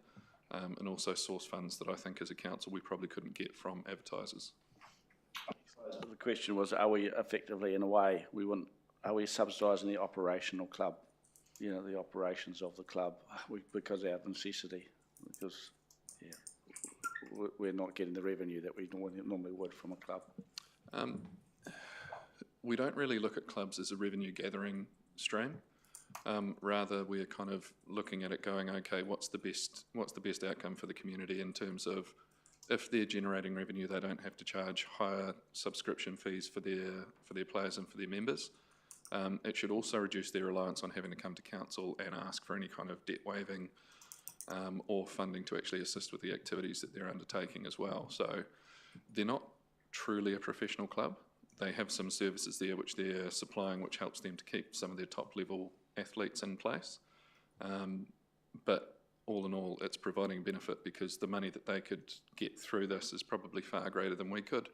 and also source funds that I think as a council we probably couldn't get from advertisers. So the question was, are we effectively, in a way, are we subsidising the operational club? You know, the operations of the club because out of necessity, because we're not getting the revenue that we normally would from a club. We don't really look at clubs as a revenue gathering stream. Rather, we're kind of looking at it going, okay, what's the best outcome for the community in terms of if they're generating revenue, they don't have to charge higher subscription fees for their players and for their members. It should also reduce their reliance on having to come to council and ask for any kind of debt waiving or funding to actually assist with the activities that they're undertaking as well. So they're not truly a professional club. They have some services there which they're supplying, which helps them to keep some of their top level athletes in place. But all in all, it's providing benefit because the money that they could get through this is probably far greater than we could,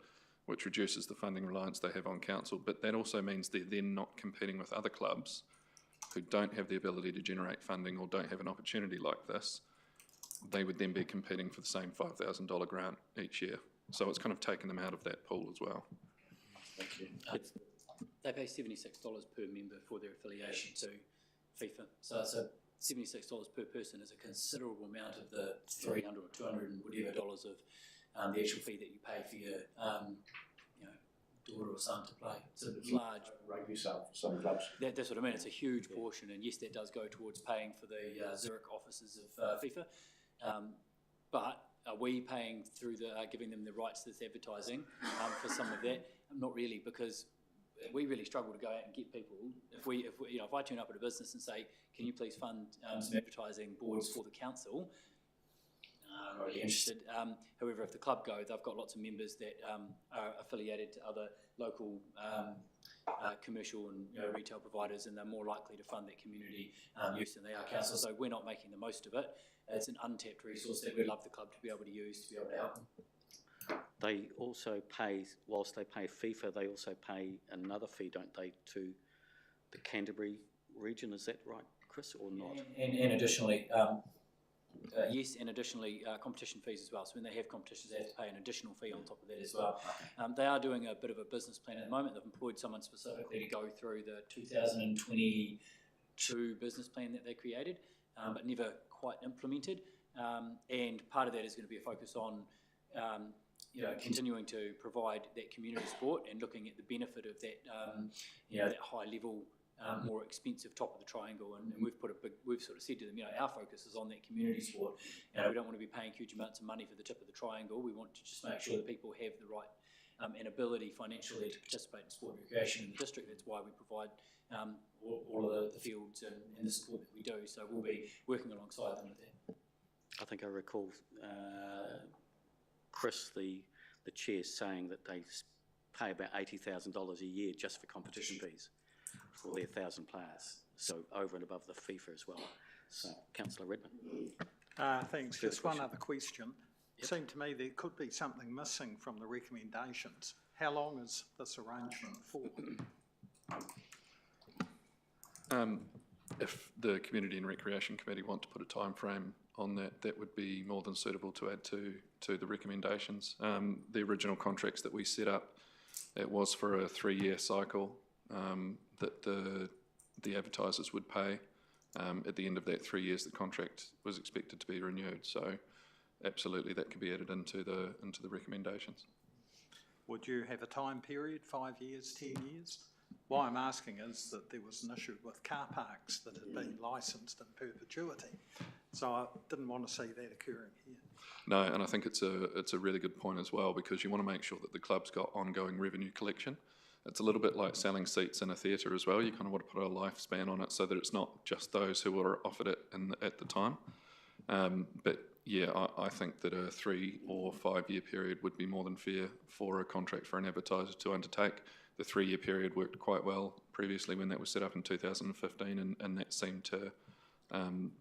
which reduces the funding reliance they have on council. But that also means they're then not competing with other clubs who don't have the ability to generate funding or don't have an opportunity like this. They would then be competing for the same $5,000 grant each year. So it's kind of taken them out of that pool as well. Thank you. They pay $76 per member for their affiliation to FIFA. So $76 per person is a considerable amount of the $300 or $200 and whatever dollars of the actual fee that you pay for your daughter or son to play. It's a large rugby sub for some clubs. That's what I mean. It's a huge portion, and yes, that does go towards paying for the Zurich offices of FIFA. But are we paying through giving them the rights to this advertising for some of that? Not really, because we really struggle to go out and get people. If I turn up at a business and say, "Can you please fund some advertising boards for the council?" I'm not really interested. However, if the club go, they've got lots of members that are affiliated to other local commercial and retail providers, and they're more likely to fund that community use than they are council. So we're not making the most of it. It's an untapped resource that we'd love the club to be able to use to be able to help them. They also pay, whilst they pay FIFA, they also pay another fee, don't they, to the Canterbury region? Is that right, Chris, or not? And additionally, yes, and additionally competition fees as well. So when they have competitions, they have to pay an additional fee on top of that as well. They are doing a bit of a business plan at the moment. They've employed someone specifically to go through the 2022 business plan that they created, but never quite implemented. And part of that is going to be a focus on continuing to provide that community sport and looking at the benefit of that, that high level, more expensive top of the triangle. And we've sort of said to them, our focus is on that community sport. We don't want to be paying huge amounts of money for the tip of the triangle. We want to just make sure that people have the right and ability financially to participate in sport and recreation in the district. That's why we provide all of the fields and the support that we do. So we'll be working alongside them with that. I think I recall Chris, the chair, saying that they pay about $80,000 a year just for competition fees for their 1,000 players. So over and above the FIFA as well. So, Councillor Redmond. Thanks. Just one other question. It seemed to me there could be something missing from the recommendations. How long is this arrangement for? If the Community and Recreation Committee want to put a time frame on that, that would be more than suitable to add to the recommendations. The original contracts that we set up, it was for a 3-year cycle that the advertisers would pay. At the end of that 3 years, the contract was expected to be renewed. So absolutely, that could be added into the recommendations. Would you have a time period, 5 years, 10 years? Why I'm asking is that there was an issue with car parks that had been licensed in perpetuity. So I didn't want to see that occurring here. No, and I think it's a really good point as well, because you want to make sure that the club's got ongoing revenue collection. It's a little bit like selling seats in a theatre as well. You kind of want to put a lifespan on it so that it's not just those who were offered it at the time. But yeah, I think that a 3 or 5 year period would be more than fair for a contract for an advertiser to undertake. The 3 year period worked quite well previously when that was set up in 2015, and that seemed to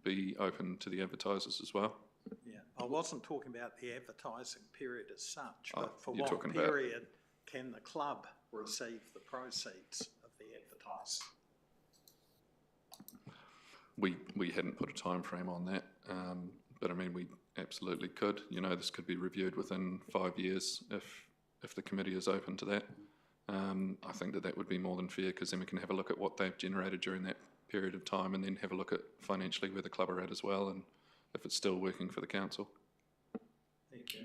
be open to the advertisers as well. Yeah, I wasn't talking about the advertising period as such, but for you're what talking period can the club receive the proceeds of the advertising? We hadn't put a time frame on that, but I mean, absolutely could. You know, this could be reviewed within 5 years if the committee is open to that. I think that would be more than fair, because then we can have a look at what they've generated during that period of time, and then have a look at financially where the club are at as well, and if it's still working for the council. Thank you.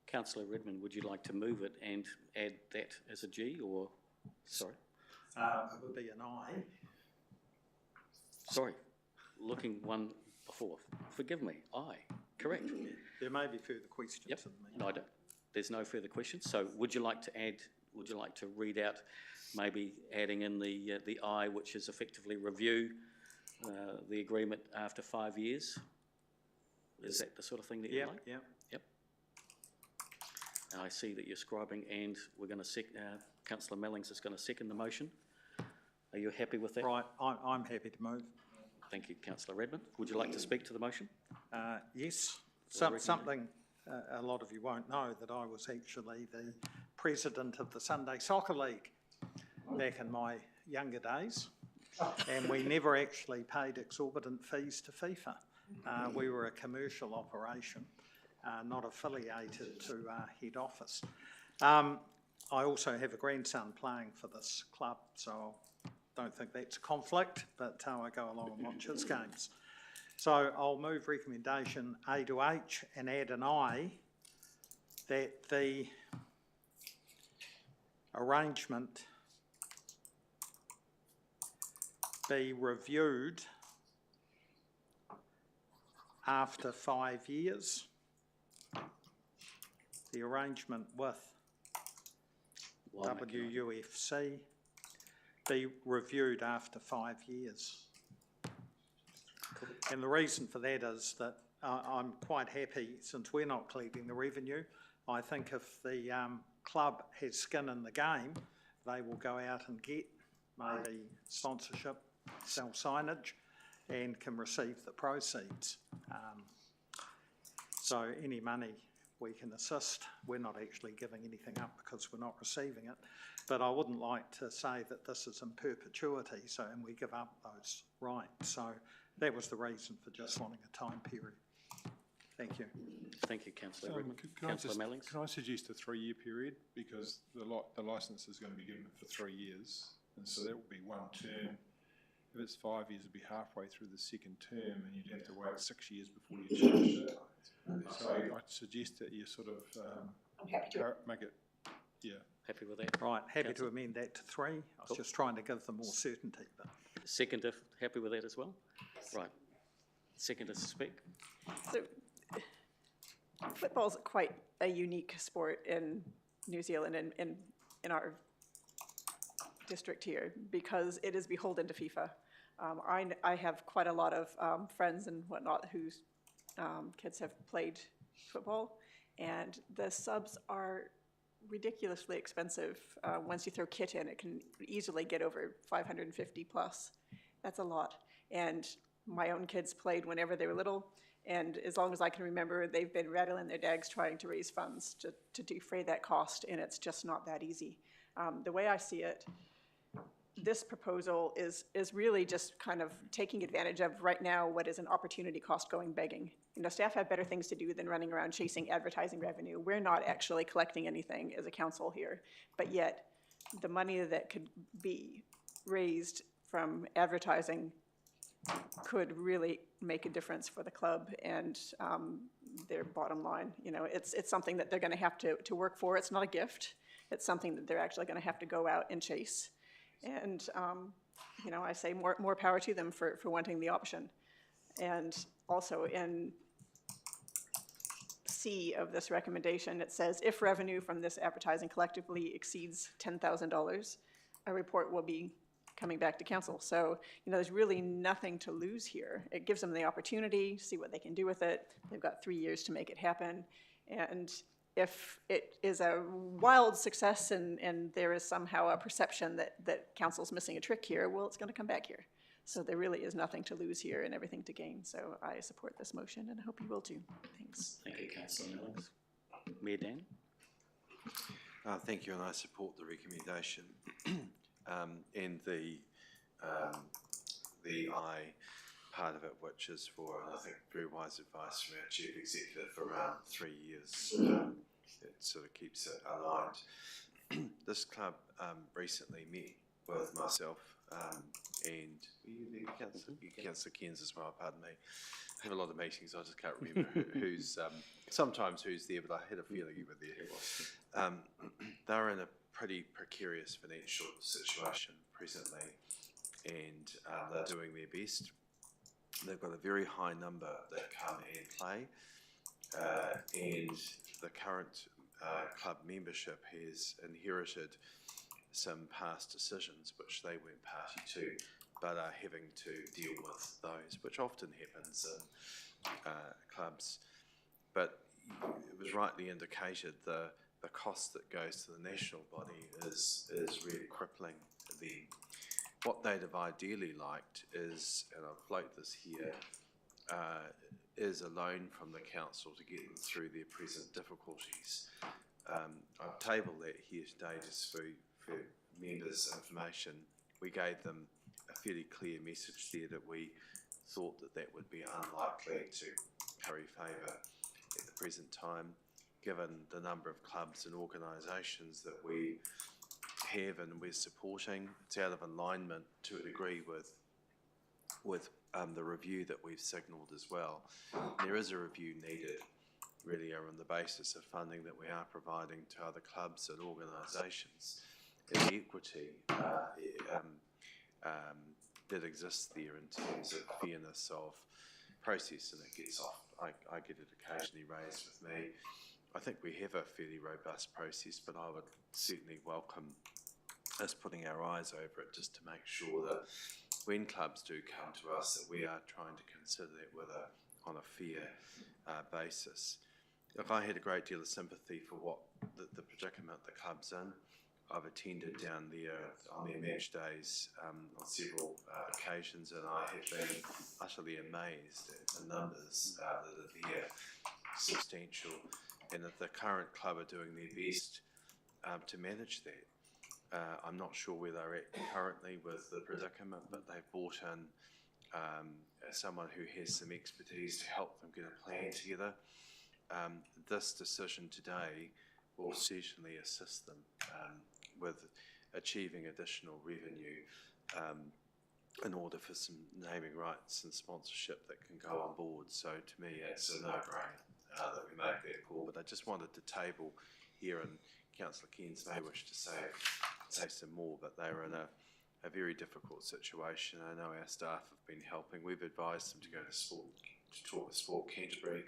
Councillor Redmond, would you like to move it and add that as a G, or, sorry? It would be an I. Sorry, looking one before. Forgive me, I, correct. There may be further questions. Yep, in the meeting. no, I don't. There's no further questions. So would you like to add, would you like to read out, maybe adding in the I, which is effectively review the agreement after 5 years? Is that the sort of thing that you like? Yeah. Yep. I see that you're scribing, and we're going to Councillor Mellings is going to second the motion. Are you happy with that? Right, I'm happy to move. Thank you, Councillor Redmond. Would you like to speak to the motion? Yes, Or something a lot of you won't know, that I was actually the president of the Sunday Soccer League back in my younger days, and we never actually paid exorbitant fees to FIFA. We were a commercial operation, not affiliated to head office. I also have a grandson playing for this club, so I don't think that's a conflict, but I go along and watch his games. So I'll move recommendation A to H and add an I, that the arrangement be reviewed after 5 years. The arrangement with WUFC be reviewed after 5 years. And the reason for that is that I'm quite happy, since we're not collecting the revenue, I think if the club has skin in the game, they will go out and get maybe sponsorship, sell signage, and can receive the proceeds. So any money we can assist, we're not actually giving anything up because we're not receiving it. But I wouldn't like to say that this is in perpetuity, and we give up those rights. So that was the reason for just wanting a time period. Thank you. Thank you, Councillor Redmond. Councillor Mellings? Can I suggest a 3-year period, because the licence is going to be given for 3 years, and so that will be one term. If it's 5 years, it'll be halfway through the second term, and you'd have to wait 6 years before you change it. So I'd suggest that you sort of make it, yeah. Happy with that? Right, happy to amend that to 3. I was just trying to give them more certainty. But Seconder, happy with that as well? Right. Seconder to speak. So, football's quite a unique sport in New Zealand and in our district here, because it is beholden to FIFA. I have quite a lot of friends and whatnot whose kids have played football, and the subs are ridiculously expensive. Once you throw kit in, it can easily get over 550 plus. That's a lot. And my own kids played whenever they were little, and as long as I can remember, they've been rattling their dags trying to raise funds to defray that cost, and it's just not that easy. The way I see it, this proposal is really just kind of taking advantage of right now what is an opportunity cost going begging. You know, staff have better things to do than running around chasing advertising revenue. We're not actually collecting anything as a council here, but yet the money that could be raised from advertising could really make a difference for the club and their bottom line. You know, it's something that they're going to have to work for. It's not a gift. It's something that they're actually going to have to go out and chase. And, you know, I say more power to them for wanting the option. And also in C of this recommendation, it says, if revenue from this advertising collectively exceeds $10,000, a report will be coming back to council. So, you know, there's really nothing to lose here. It gives them the opportunity, see what they can do with it. They've got 3 years to make it happen. And if it is a wild success and there is somehow a perception that council's missing a trick here, well, it's going to come back here. So there really is nothing to lose here and everything to gain. So I support this motion, and I hope you will too. Thanks. Thank you, Councillor Mellings. Mayor Dan? Thank you, and I support the recommendation. And the I part of it, which is for, and I think very wise advice from our chief executive, for around 3 years. It sort of keeps it aligned. This club recently met with myself and Councillor Cairns as well, pardon me. I have a lot of meetings, I just can't remember who's, sometimes who's there, but I had a feeling you were there. They're in a pretty precarious financial situation presently, and they're doing their best. They've got a very high number that come and play, and the current club membership has inherited some past decisions which they weren't party to, but are having to deal with those, which often happens in clubs. But it was rightly indicated the cost that goes to the national body is really crippling them. What they'd have ideally liked is, and I'll float this here, is a loan from the council to get them through their present difficulties. I've tabled that here today just for members' information. We gave them a fairly clear message there that we thought that would be unlikely to curry favour at the present time, given the number of clubs and organisations that we have and we're supporting. It's out of alignment to a degree with the review that we've signalled as well. There is a review needed, really, on the basis of funding that we are providing to other clubs and organisations, and the equity that exists there in terms of fairness of process, and it gets off. I get it occasionally raised with me. I think we have a fairly robust process, but I would certainly welcome us putting our eyes over it just to make sure that when clubs do come to us, that we are trying to consider that on a fair basis. Look, I had a great deal of sympathy for what the predicament the club's in. I've attended down there on their match days on several occasions, and I have been utterly amazed at the numbers that are there, substantial, and that the current club are doing their best to manage that. I'm not sure where they're at currently with the predicament, but they've brought in someone who has some expertise to help them get a plan together. This decision today will certainly assist them with achieving additional revenue in order for some naming rights and sponsorship that can go on board. So to me, it's a no-brainer that we make that call. But I just wanted to table here, and Councillor Cairns may wish to say some more, but they were in a very difficult situation. I know our staff have been helping. We've advised them to go to talk with Sport Canterbury.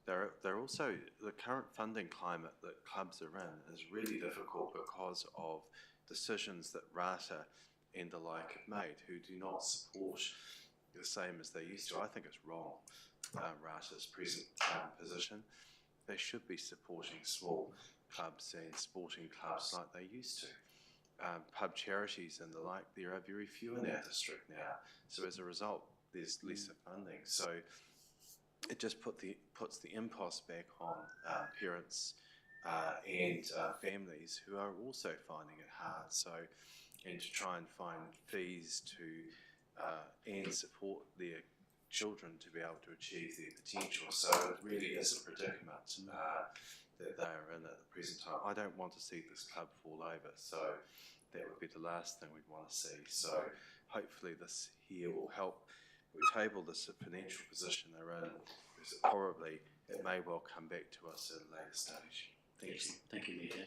They're also, the current funding climate that clubs are in is really difficult because of decisions that RATA and the like have made, who do not support the same as they used to. I think it's wrong, RATA's present position. They should be supporting small clubs and sporting clubs like they used to. Pub charities and the like, there are very few in our district now. So as a result, there's lesser funding. So it just puts the impost back on parents and families who are also finding it hard. So, and to try and find fees to and support their children to be able to achieve their potential. So it really is a predicament that they are in at the present time. I don't want to see this club fall over, so that would be the last thing we'd want to see. So hopefully this here will help. We table this financial position they're in, because probably it may well come back to us at a later stage. Thank you. Thank you, Mayor.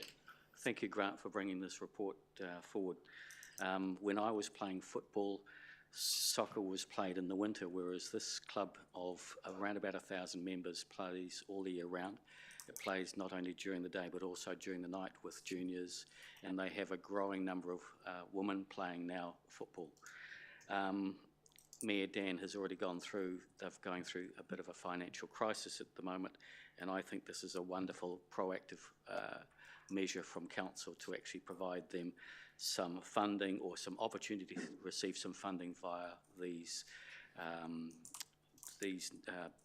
Thank you, Grant, for bringing this report forward. When I was playing football, soccer was played in the winter, whereas this club of around about 1,000 members plays all year round. It plays not only during the day but also during the night with juniors, and they have a growing number of women playing now football. Mayor Dan has already gone through, they're going through a bit of a financial crisis at the moment, and I think this is a wonderful proactive measure from council to actually provide them some funding or some opportunity to receive some funding via these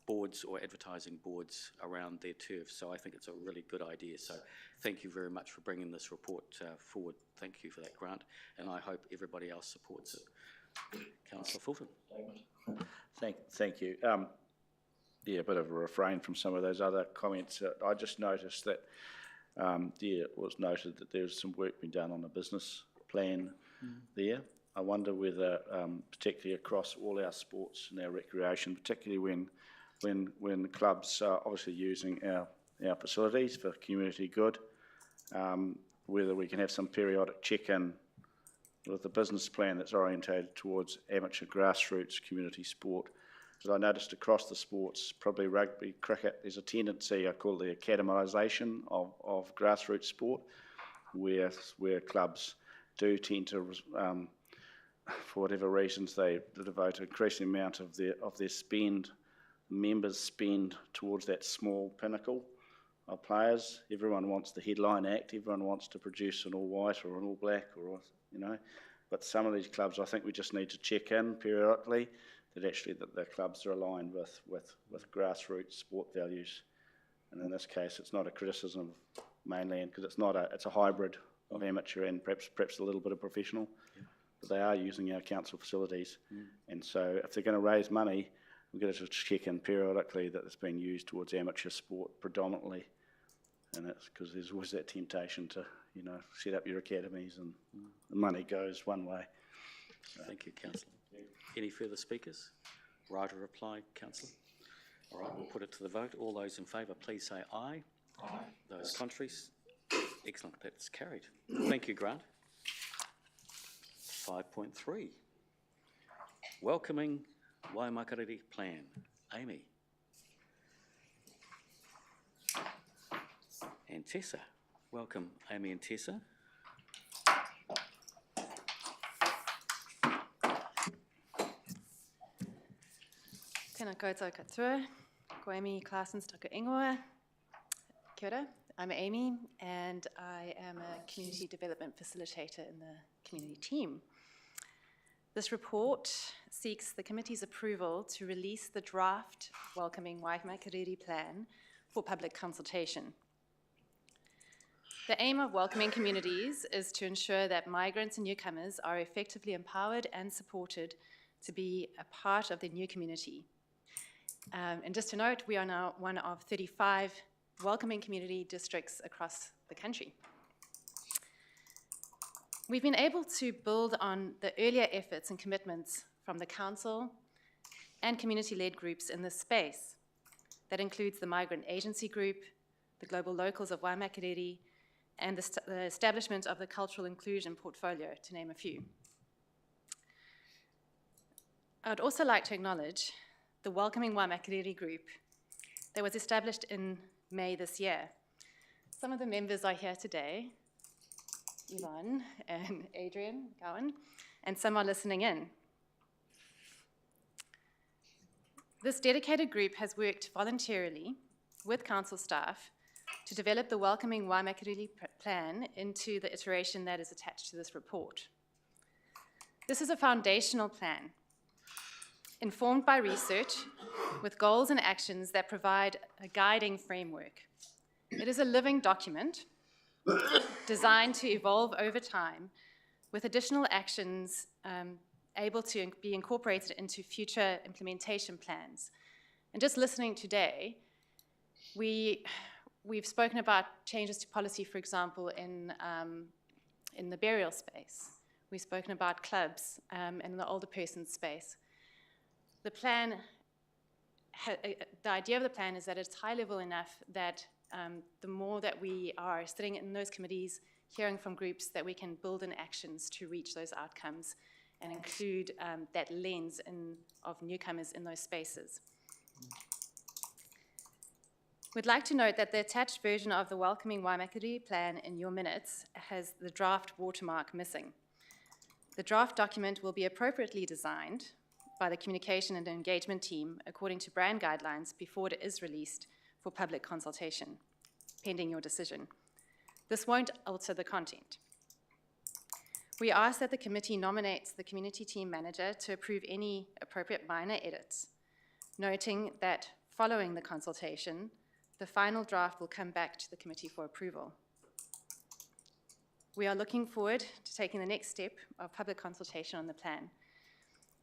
boards or advertising boards around their turf. So I think it's a really good idea. So thank you very much for bringing this report forward. Thank you for that, Grant, and I hope everybody else supports it. Councillor Fulton. Thank you. Yeah, a bit of a refrain from some of those other comments. I just noticed that, it was noted that there's some work being done on a business plan there. I wonder whether, particularly across all our sports and our recreation, particularly when clubs are obviously using our facilities for community good, whether we can have some periodic check-in with the business plan that's orientated towards amateur grassroots community sport. Because I noticed across the sports, probably rugby, cricket, there's a tendency, I call it the academisation of grassroots sport, where clubs do tend to, for whatever reasons, they devote an increasing amount of their spend, members spend towards that small pinnacle of players. Everyone wants the headline act, everyone wants to produce an all white or an all black, or but some of these clubs, I think we just need to check in periodically that actually the clubs are aligned with grassroots sport values. And in this case, it's not a criticism mainly, because it's a hybrid of amateur and perhaps a little bit of professional, but they are using our council facilities. And so if they're going to raise money, we've got to check in periodically that it's being used towards amateur sport predominantly. And it's because there's always that temptation to, set up your academies and the money goes one way. Thank you, Councillor. Any further speakers? Right or reply, Councillor? All right, we'll put it to the vote. All those in favour, please say aye. Aye. Those contraries? Excellent, that's carried. Thank you, Grant. 5.3. Welcoming waimakariri plan. Amy. And Tessa. Welcome, Amy and Tessa. Tēnā koutou katoa, ko Amy Claessens taka ingoa. Kia ora, I'm Amy and I am a community development facilitator in the community team. This report seeks the committee's approval to release the draft Welcoming Waimakariri Plan for public consultation. The aim of welcoming communities is to ensure that migrants and newcomers are effectively empowered and supported to be a part of the new community. And just to note, we are now one of 35 welcoming community districts across the country. We've been able to build on the earlier efforts and commitments from the council and community-led groups in this space. That includes the Migrant Agency Group, the Global Locals of Waimakariri, and the establishment of the Cultural Inclusion Portfolio, to name a few. I would also like to acknowledge the Welcoming Waimakariri Group that was established in May this year. Some of the members are here today, Yvonne and Adrian Gowan, and some are listening in. This dedicated group has worked voluntarily with council staff to develop the Welcoming Waimakariri Plan into the iteration that is attached to this report. This is a foundational plan, informed by research, with goals and actions that provide a guiding framework. It is a living document designed to evolve over time, with additional actions able to be incorporated into future implementation plans. And just listening today, we've spoken about changes to policy, for example, in the burial space. We've spoken about clubs and the older person space. The plan, the idea of the plan is that it's high level enough that the more that we are sitting in those committees, hearing from groups, that we can build in actions to reach those outcomes and include that lens of newcomers in those spaces. We'd like to note that the attached version of the Welcoming Waimakariri Plan in your minutes has the draft watermark missing. The draft document will be appropriately designed by the Communication and Engagement team according to brand guidelines before it is released for public consultation, pending your decision. This won't alter the content. We ask that the committee nominates the community team manager to approve any appropriate minor edits, noting that following the consultation, the final draft will come back to the committee for approval. We are looking forward to taking the next step of public consultation on the plan.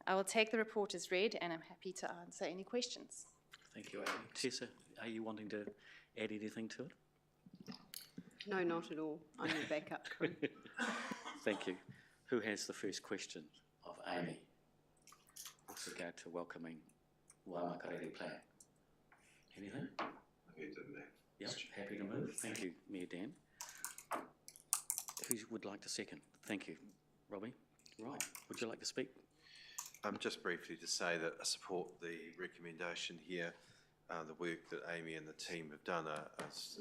I will take the report as read and I'm happy to answer any questions. Thank you, Amy. Tessa, are you wanting to add anything to it? No, not at all. I'm the backup crew. Thank you. Who has the first question of Amy with regard to welcoming waimakariri plan? Anything? Yep, happy to move. Thank you, Mayor Dan. Who would like to second? Thank you. Robbie? Right. Would you like to speak? Just briefly to say that I support the recommendation here. The work that Amy and the team have done is,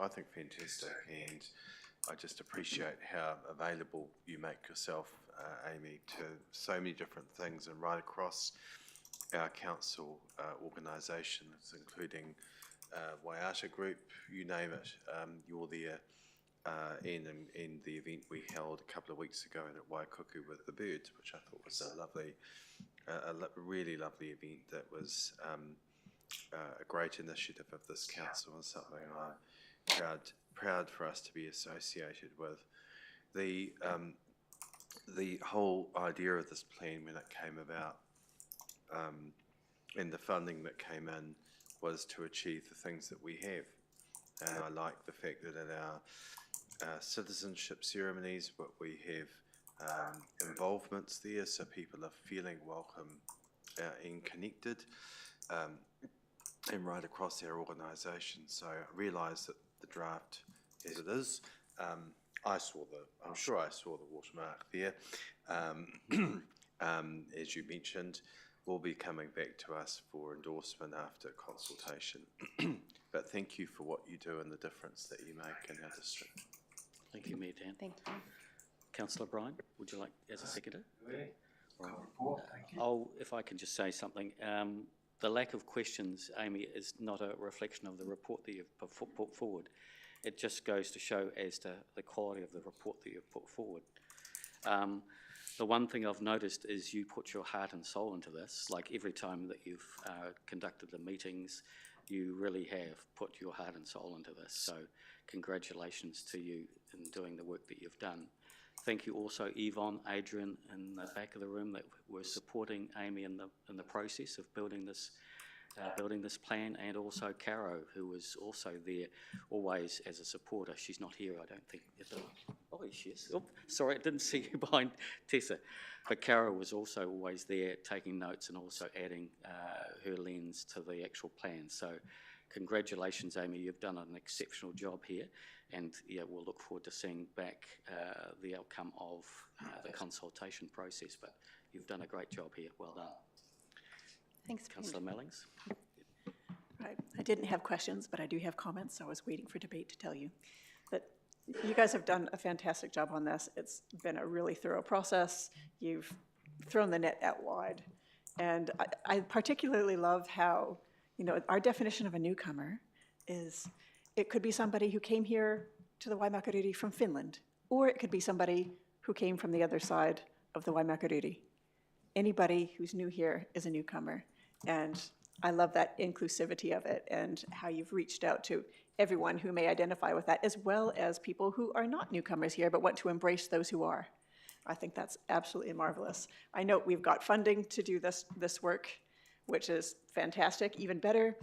I think, fantastic, and I just appreciate how available you make yourself, Amy, to so many different things and right across our council organisations, including Waiata Group, you name it. You're there in the event we held a couple of weeks ago at Waikuku with the birds, which I thought was a really lovely event that was a great initiative of this council and something I'm proud for us to be associated with. The whole idea of this plan when it came about and the funding that came in was to achieve the things that we have. And I like the fact that at our citizenship ceremonies, what we have involvements there, so people are feeling welcome and connected, and right across our organisation. So I realise that the draft, as it is, I'm sure I saw the watermark there, as you mentioned, will be coming back to us for endorsement after consultation. But thank you for what you do and the difference that you make in our district. Thank you, Mayor Dan. Thank you. Councillor Bryan, would you like, as a seconder? Right. Thank you. Oh, if I can just say something. The lack of questions, Amy, is not a reflection of the report that you've put forward. It just goes to show as to the quality of the report that you've put forward. The one thing I've noticed is you put your heart and soul into this. Like every time that you've conducted the meetings, you really have put your heart and soul into this. So congratulations to you in doing the work that you've done. Thank you also, Yvonne, Adrian in the back of the room that were supporting Amy in the process of building this plan, and also Caro, who was also there always as a supporter. She's not here, I don't think. Oh, she is. Oh, sorry, I didn't see you behind Tessa. But Caro was also always there taking notes and also adding her lens to the actual plan. So congratulations, Amy. You've done an exceptional job here. And yeah, we'll look forward to seeing back the outcome of the consultation process. But you've done a great job here. Well done. Thanks, Councillor Mellings. Right. I didn't have questions, but I do have comments. I was waiting for debate to tell you that you guys have done a fantastic job on this. It's been a really thorough process. You've thrown the net out wide. And I particularly love how, you know, our definition of a newcomer is it could be somebody who came here to the Waimakariri from Finland, or it could be somebody who came from the other side of the Waimakariri. Anybody who's new here is a newcomer. And I love that inclusivity of it and how you've reached out to everyone who may identify with that, as well as people who are not newcomers here but want to embrace those who are. I think that's absolutely marvelous. I know we've got funding to do this work, which is fantastic, even better.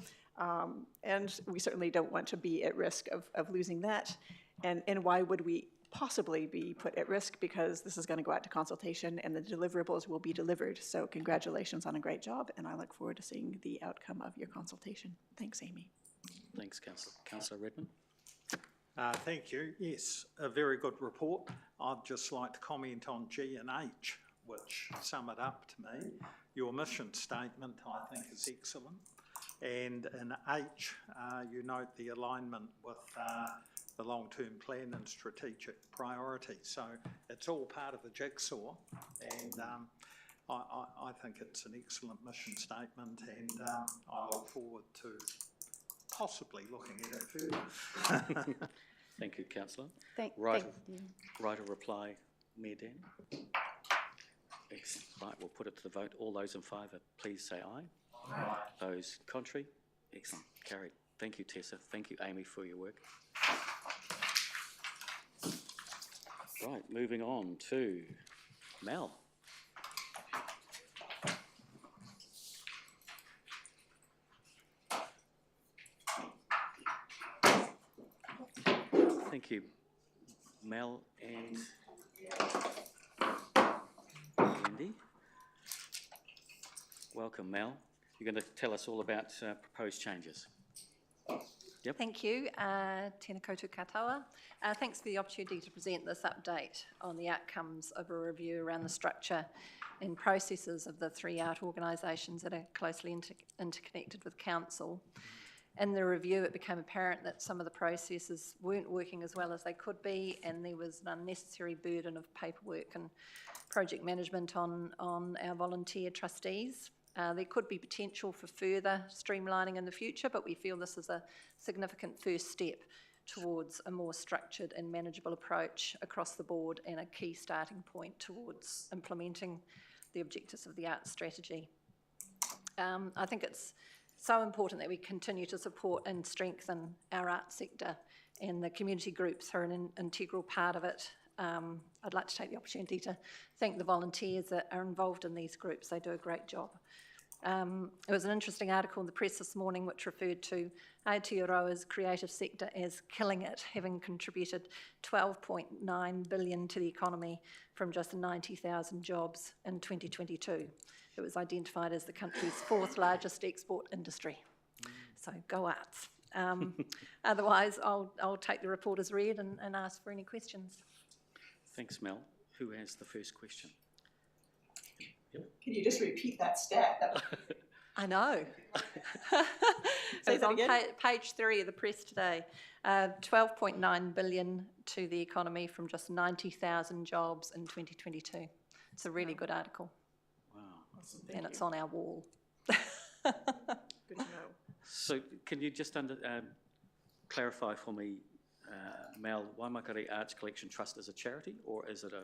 And we certainly don't want to be at risk of losing that. And why would we possibly be put at risk? Because this is going to go out to consultation and the deliverables will be delivered. So congratulations on a great job, and I look forward to seeing the outcome of your consultation. Thanks, Amy. Thanks, Councillor. Councillor Redmond. Thank you. Yes, a very good report. I'd just like to comment on G and H, which sum it up to me. Your mission statement, I think, is excellent. And in H, you note the alignment with the long-term plan and strategic priorities. So it's all part of the jigsaw, and I think it's an excellent mission statement, and I look forward to possibly looking at it further. Thank you, Councillor. Thank you. Right of reply, Mayor Dan. Excellent. Right, we'll put it to the vote. All those in favour, please say aye. Aye. Those contrary? Excellent. Carried. Thank you, Tessa. Thank you, Amy, for your work. Right, moving on to Mel. Thank you, Mel and Andy. Welcome, Mel. You're going to tell us all about proposed changes. Yep. Thank you, tēnā koutou katoa. Thanks for the opportunity to present this update on the outcomes of a review around the structure and processes of the 3 art organisations that are closely interconnected with Council. In the review, it became apparent that some of the processes weren't working as well as they could be, and there was an unnecessary burden of paperwork and project management on our volunteer trustees. There could be potential for further streamlining in the future, but we feel this is a significant first step towards a more structured and manageable approach across the board and a key starting point towards implementing the objectives of the arts strategy. I think it's so important that we continue to support and strengthen our arts sector, and the community groups are an integral part of it. I'd like to take the opportunity to thank the volunteers that are involved in these groups. They do a great job. There was an interesting article in the press this morning which referred to Aotearoa's creative sector as killing it, having contributed 12.9 billion to the economy from just 90,000 jobs in 2022. It was identified as the country's 4th largest export industry. So go arts. Otherwise, I'll take the report as read and ask for any questions. Thanks, Mel. Who has the first question? Can you just repeat that stat? I know. So it's on page 3 of the press today. 12.9 billion to the economy from just 90,000 jobs in 2022. It's a really good article. Wow. Awesome. And it's on our wall. Good to know. So can you just clarify for me, Mel, Waimakariri Arts Collection Trust is a charity, or is it a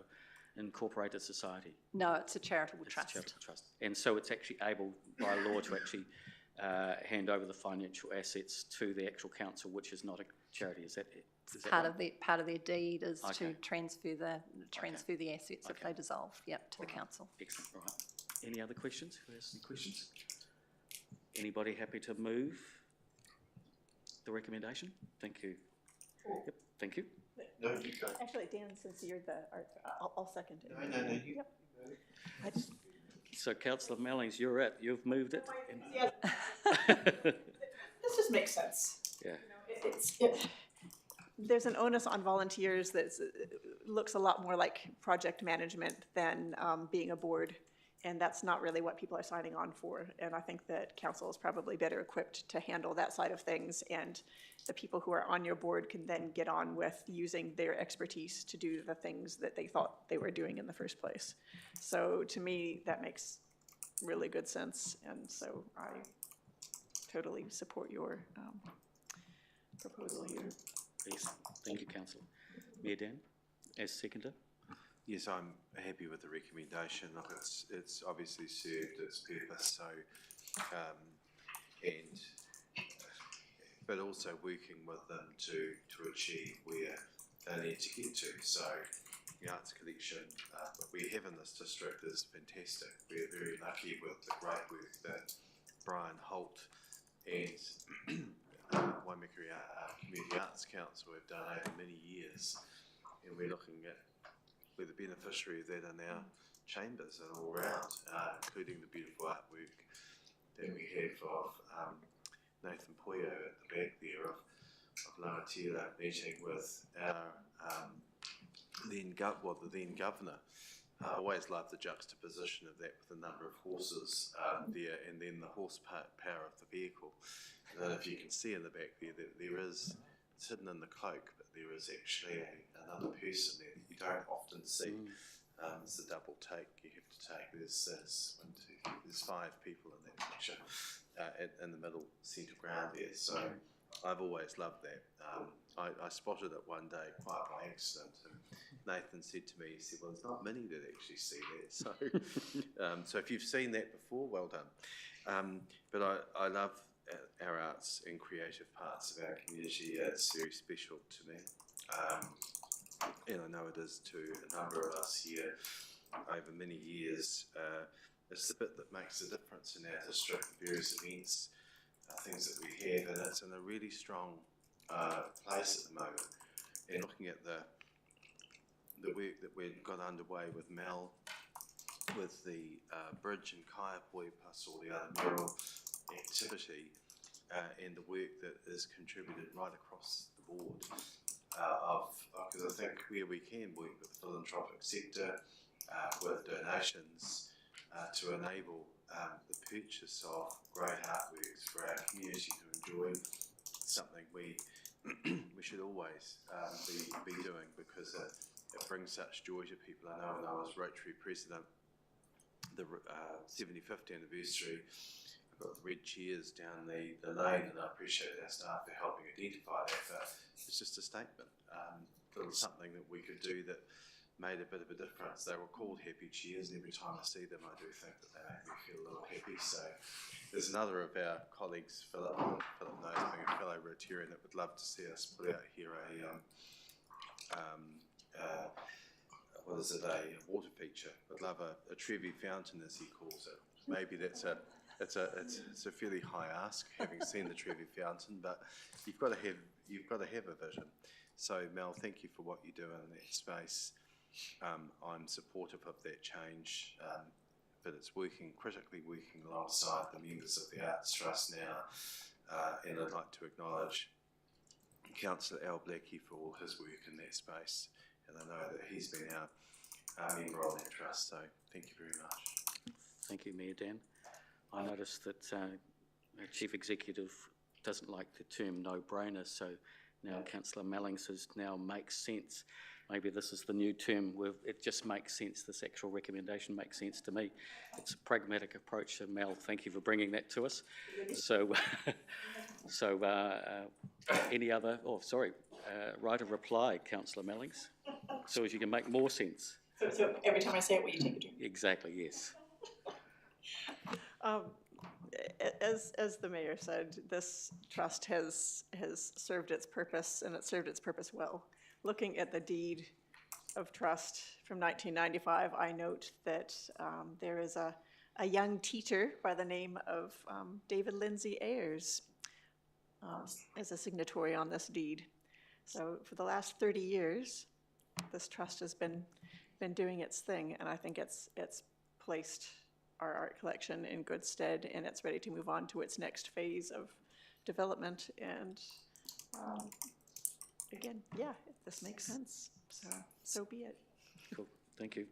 incorporated society? No, it's a charitable trust. A charitable trust. And so it's actually able by law to actually hand over the financial assets to the actual council, which is not a charity. Is that Part right? of their deed is Okay. to transfer the assets if they dissolve, to the council. Excellent. All right. Any other questions? Who has any questions? Anybody happy to move the recommendation? Thank you. Yep. Thank you. No, you go. Actually, Dan, since you're I'll second it. No, you. Yep. I just, So Councillor Mellings, you're it. You've moved it. yeah. This just makes sense. Yeah. There's an onus on volunteers that looks a lot more like project management than being a board, and that's not really what people are signing on for. And I think that council is probably better equipped to handle that side of things, and the people who are on your board can then get on with using their expertise to do the things that they thought they were doing in the first place. So to me, that makes really good sense, and so I totally support your proposal here. Yes. Thank you, Councillor. Mayor Dan, as seconder. Yes, I'm happy with the recommendation. Look, it's obviously served its purpose. So, but also working with them to achieve where they need to get to. So, the arts collection that we have in this district is fantastic. We're very lucky with the great work that Brian Holt and Waimakariri Community Arts Council have done over many years, and we're looking at we're the beneficiary of that in our chambers and all round, including the beautiful artwork that we have of Nathan Poyo at the back there of Lamatila meeting with our the then governor. I always love the juxtaposition of that with the number of horses there, and then the horsepower of the vehicle. And then if you can see in the back there that there is, it's hidden in the cloak, but there is actually another person there that you don't often see. It's a double take you have to take. There's 5 people in that picture in the middle centre ground there. So I've always loved that. I spotted it one day quite by accident, and Nathan said to me, he said, well, there's not many that actually see that. So, so if you've seen that before, well done. But I love our arts and creative parts of our community. It's very special to me. And I know it is to a number of us here over many years. It's the bit that makes a difference in our district, various events, things that we have, and it's in a really strong place at the moment. and looking at the work that we've got underway with Mel, with the bridge in Kaiapoi, plus all the other mural activity, and the work that is contributed right across the board, because I think where we can work with the philanthropic sector, with donations, to enable the purchase of great artworks for our community to enjoy, something we should always be doing, because it brings such joy to people. I know when I was Rotary President, the 75th anniversary, I've got the red chairs down the lane, and I appreciate our staff for helping identify that, but it's just a statement. It was something that we could do that made a bit of a difference. They were called happy chairs, and every time I see them I do think that they make me feel a little happy. So there's another of our colleagues, Philip knows, being a fellow Rotarian, that would love to see us put out here a water feature. Would love a Trevi fountain, as he calls it. Maybe it's a fairly high ask, having seen the Trevi fountain, but you've got to have a vision. So Mel, thank you for what you do in that space. I'm supportive of that change, but it's critically working alongside the members of the Arts Trust now, and I'd like to acknowledge Councillor Al Blackie for all his work in that space, and I know that he's been our member of that trust, so thank you very much. Thank you, Mayor Dan. I noticed that our Chief Executive doesn't like the term no-brainer, so now Councillor Melling says now makes sense. Maybe this is the new term where it just makes sense. This actual recommendation makes sense to me. It's a pragmatic approach, and Mel, thank you for bringing that to us. So, any other, right of reply, Councillor Mellings, so as you can make more sense. So every time I say it, will you take a turn? Exactly, yes. As the mayor said, this trust has served its purpose, and it's served its purpose well. Looking at the deed of trust from 1995, I note that there is a young teacher by the name of David Lindsay Ayers as a signatory on this deed. So for the last 30 years, this trust has been doing its thing, and I think it's placed our art collection in good stead, and it's ready to move on to its next phase of development. And again, yeah, this makes sense, so be it. Cool, thank you.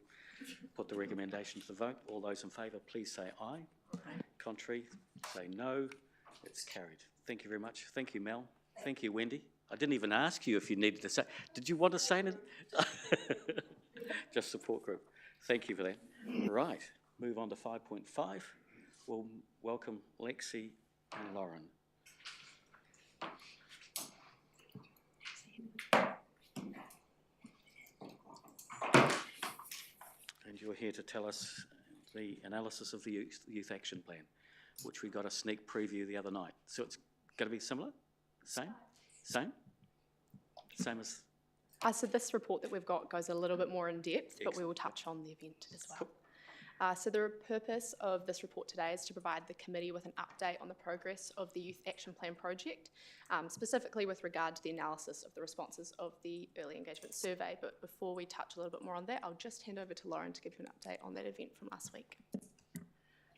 Put the recommendation to the vote. All those in favour, please say aye. Aye. Contrary, say no. It's carried. Thank you very much. Thank you, Mel. Thank you, Wendy. I didn't even ask you if you needed to say. Did you want to say anything? Just support group. Thank you for that. Right, move on to 5.5. We'll welcome Lexi and Lauren. And you're here to tell us the analysis of the youth action plan, which we got a sneak preview the other night. So it's going to be similar? Same? Same? Same as? So this report that we've got goes a little bit more in depth, but we will touch on the event as well. Cool. So the purpose of this report today is to provide the committee with an update on the progress of the Youth Action Plan project, specifically with regard to the analysis of the responses of the early engagement survey. But before we touch a little bit more on that, I'll just hand over to Lauren to give you an update on that event from last week.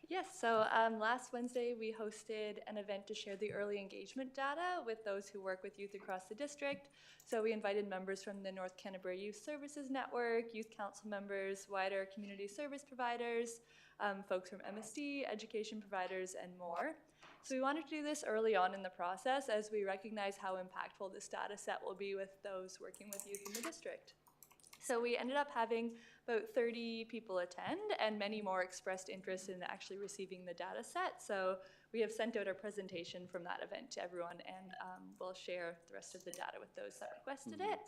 Yes, so last Wednesday we hosted an event to share the early engagement data with those who work with youth across the district. So we invited members from the North Canterbury Youth Services Network, youth council members, wider community service providers, folks from MSD, education providers, and more. So we wanted to do this early on in the process as we recognize how impactful this data set will be with those working with youth in the district. So we ended up having about 30 people attend, and many more expressed interest in actually receiving the data set. So we have sent out a presentation from that event to everyone, and we'll share the rest of the data with those that requested it.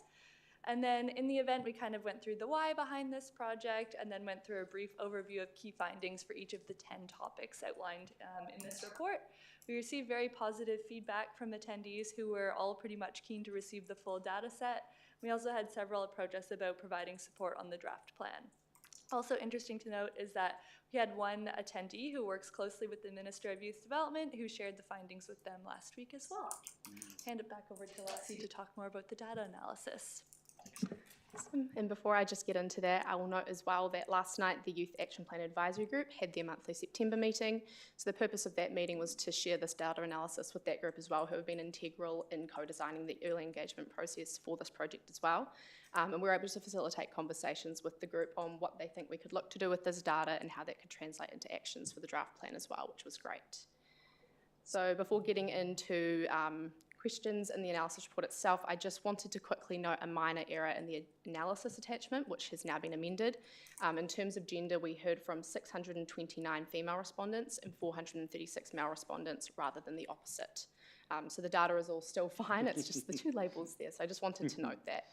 And then in the event, we kind of went through the why behind this project, and then went through a brief overview of key findings for each of the 10 topics outlined in this report. We received very positive feedback from attendees who were all pretty much keen to receive the full data set. We also had several approach us about providing support on the draft plan. Also interesting to note is that we had one attendee who works closely with the Minister of Youth Development who shared the findings with them last week as well. hand it back over to Lassie to talk more about the data analysis. And before I just get into that, I will note as well that last night the Youth Action Plan Advisory Group had their monthly September meeting. So the purpose of that meeting was to share this data analysis with that group as well, who have been integral in co-designing the early engagement process for this project as well. And we're able to facilitate conversations with the group on what they think we could look to do with this data and how that could translate into actions for the draft plan as well, which was great. So before getting into questions in the analysis report itself, I just wanted to quickly note a minor error in the analysis attachment, which has now been amended. In terms of gender, we heard from 629 female respondents and 436 male respondents rather than the opposite. So the data is all still fine, it's just the two labels there, so I just wanted to note that.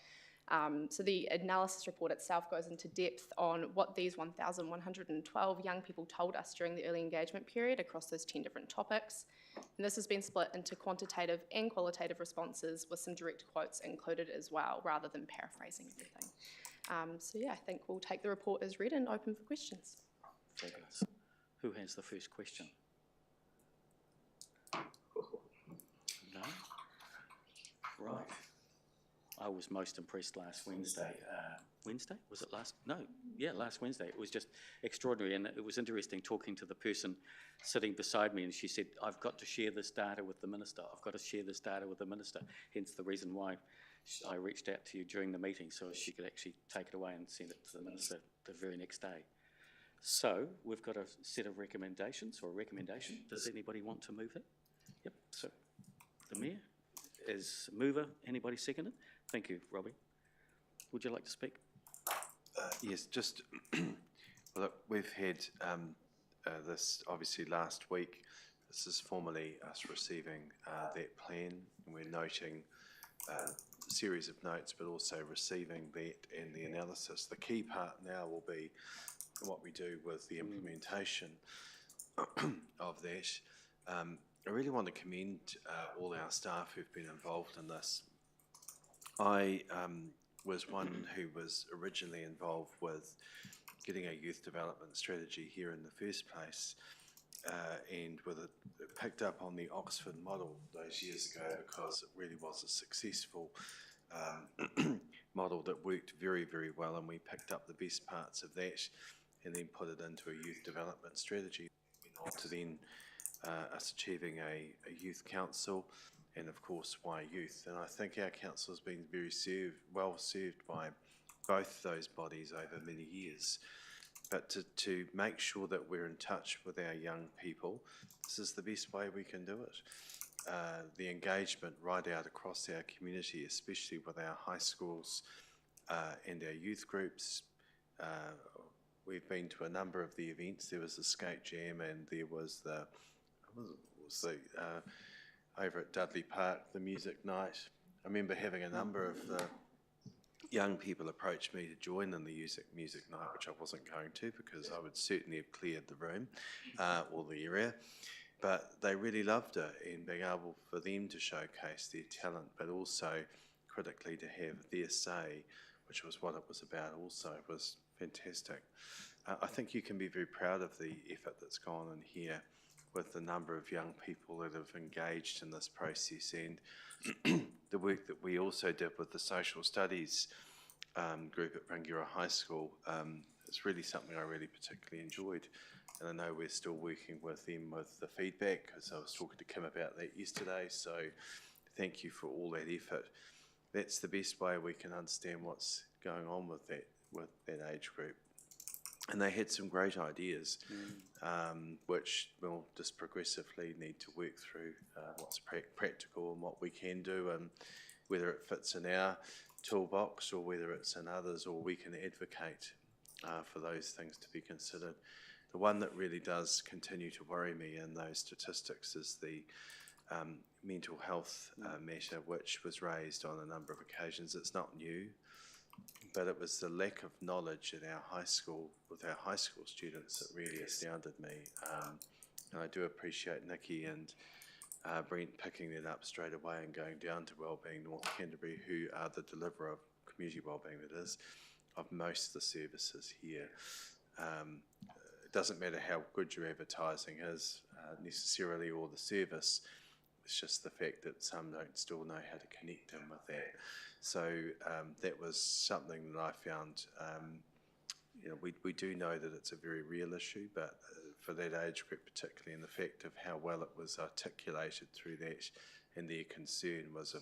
So the analysis report itself goes into depth on what these 1,112 young people told us during the early engagement period across those 10 different topics. And this has been split into quantitative and qualitative responses with some direct quotes included as well, rather than paraphrasing everything. So yeah, I think we'll take the report as read and open for questions. Fabulous. Who has the first question? No? Right. I was most impressed last Wednesday. Wednesday? Was it last? No. Yeah, last Wednesday. It was just extraordinary, and it was interesting talking to the person sitting beside me, and she said, I've got to share this data with the Minister. I've got to share this data with the Minister. Hence the reason why I reached out to you during the meeting, so she could actually take it away and send it to the Minister the very next day. So we've got a set of recommendations, or a recommendation. Does anybody want to move it? Yep. So the Mayor is mover. Anybody second it? Thank you, Robbie. Would you like to speak? Yes, just, well, look, we've had this obviously last week. This is formally us receiving that plan, and we're noting a series of notes, but also receiving that and the analysis. The key part now will be what we do with the implementation of that. I really want to commend all our staff who've been involved in this. I was one who was originally involved with getting a youth development strategy here in the first place, and with it picked up on the Oxford model those years ago because it really was a successful model that worked very, very well, and we picked up the best parts of that and then put it into a youth development strategy. To then us achieving a youth council, and of course why youth. And I think our council has been very well served by both those bodies over many years. But to make sure that we're in touch with our young people, this is the best way we can do it. The engagement right out across our community, especially with our high schools and our youth groups. We've been to a number of the events. There was the skate jam, and there was the over at Dudley Park, the music night. I remember having a number of young people approach me to join in the music night, which I wasn't going to because I would certainly have cleared the room or the area. But they really loved it, and being able for them to showcase their talent, but also critically to have their say, which was what it was about also, was fantastic. I think you can be very proud of the effort that's gone in here with the number of young people that have engaged in this process, and the work that we also did with the social studies group at Rangiora High School. It's really something I really particularly enjoyed, and I know we're still working with them with the feedback, because I was talking to Kim about that yesterday, so thank you for all that effort. That's the best way we can understand what's going on with that age group. And they had some great ideas, which we'll just progressively need to work through what's practical and what we can do, and whether it fits in our toolbox or whether it's in others, or we can advocate for those things to be considered. The one that really does continue to worry me in those statistics is the mental health matter, which was raised on a number of occasions. It's not new, but it was the lack of knowledge at our high school, with our high school students, that really astounded me. And I do appreciate Nikki and Brent picking that up straight away and going down to Wellbeing North Canterbury, who are the deliverer of community wellbeing, that is, of most of the services here. It doesn't matter how good your advertising is necessarily, or the service. It's just the fact that some don't still know how to connect in with that. So that was something that I found, you know, we do know that it's a very real issue, but for that age group particularly, and the fact of how well it was articulated through that, and their concern was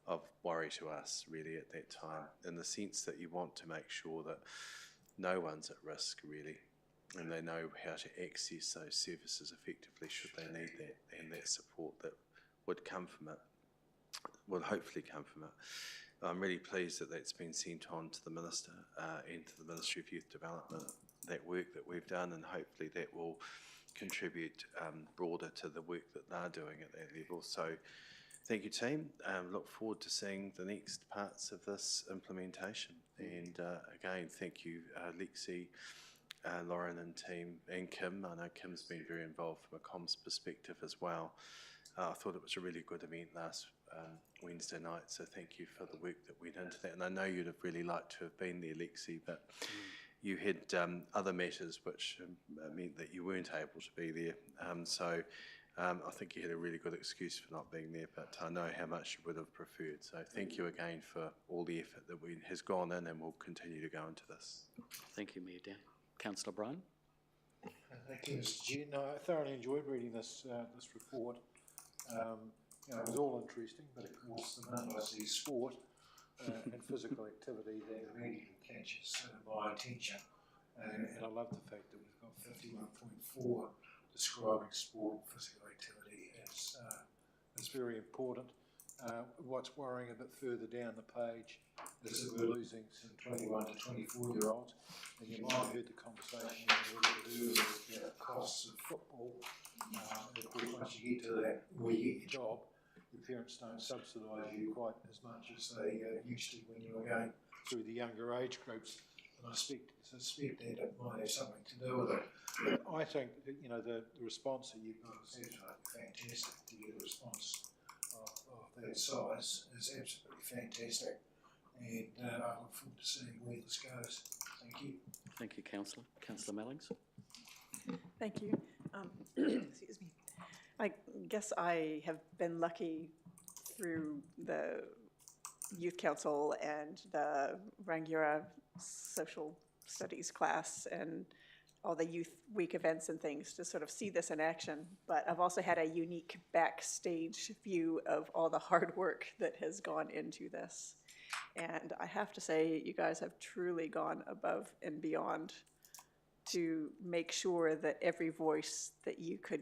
of worry to us really at that time, in the sense that you want to make sure that no one's at risk really, and they know how to access those services effectively should they need that, and that support that would come from it, will hopefully come from it. I'm really pleased that that's been sent on to the Minister and to the Ministry of Youth Development, that work that we've done, and hopefully that will contribute broader to the work that they're doing at that level. So thank you, team. Look forward to seeing the next parts of this implementation. And again, thank you, Lexi, Lauren and team, and Kim. I know Kim's been very involved from a comms perspective as well. I thought it was a really good event last Wednesday night, so thank you for the work that went into that. And I know you'd have really liked to have been there, Lexi, but you had other matters which meant that you weren't able to be there. I think you had a really good excuse for not being there, but I know how much you would have preferred. So thank you again for all the effort that has gone in and will continue to go into this. Thank you, Mayor Dan. Councillor Bryan. Thank you, Mr. Chair. No, I thoroughly enjoyed reading this report. You know, it was all interesting, but of course the minute I see sport and physical activity, that immediately catches my attention. And I love the fact that we've got 51.4 describing sport and physical activity is very important. What's worrying a bit further down the page is that we're losing some 21 to 24-year-olds. And you might have heard the conversation a little bit earlier about the costs of football. And of course, once you get to that, where you get your job, your parents don't subsidise you quite as much as they used to when you were going through the younger age groups. And I suspect that it might have something to do with it. But I think that, you know, the response that you've got is absolutely fantastic. To get a response of that size is absolutely fantastic. And I look forward to seeing where this goes. Thank you. Thank you, Councillor. Councillor Mellings. Thank you. Excuse me. I guess I have been lucky through the Youth Council and the Rangiora Social Studies class and all the Youth Week events and things to sort of see this in action. But I've also had a unique backstage view of all the hard work that has gone into this. And I have to say, you guys have truly gone above and beyond to make sure that every voice that you could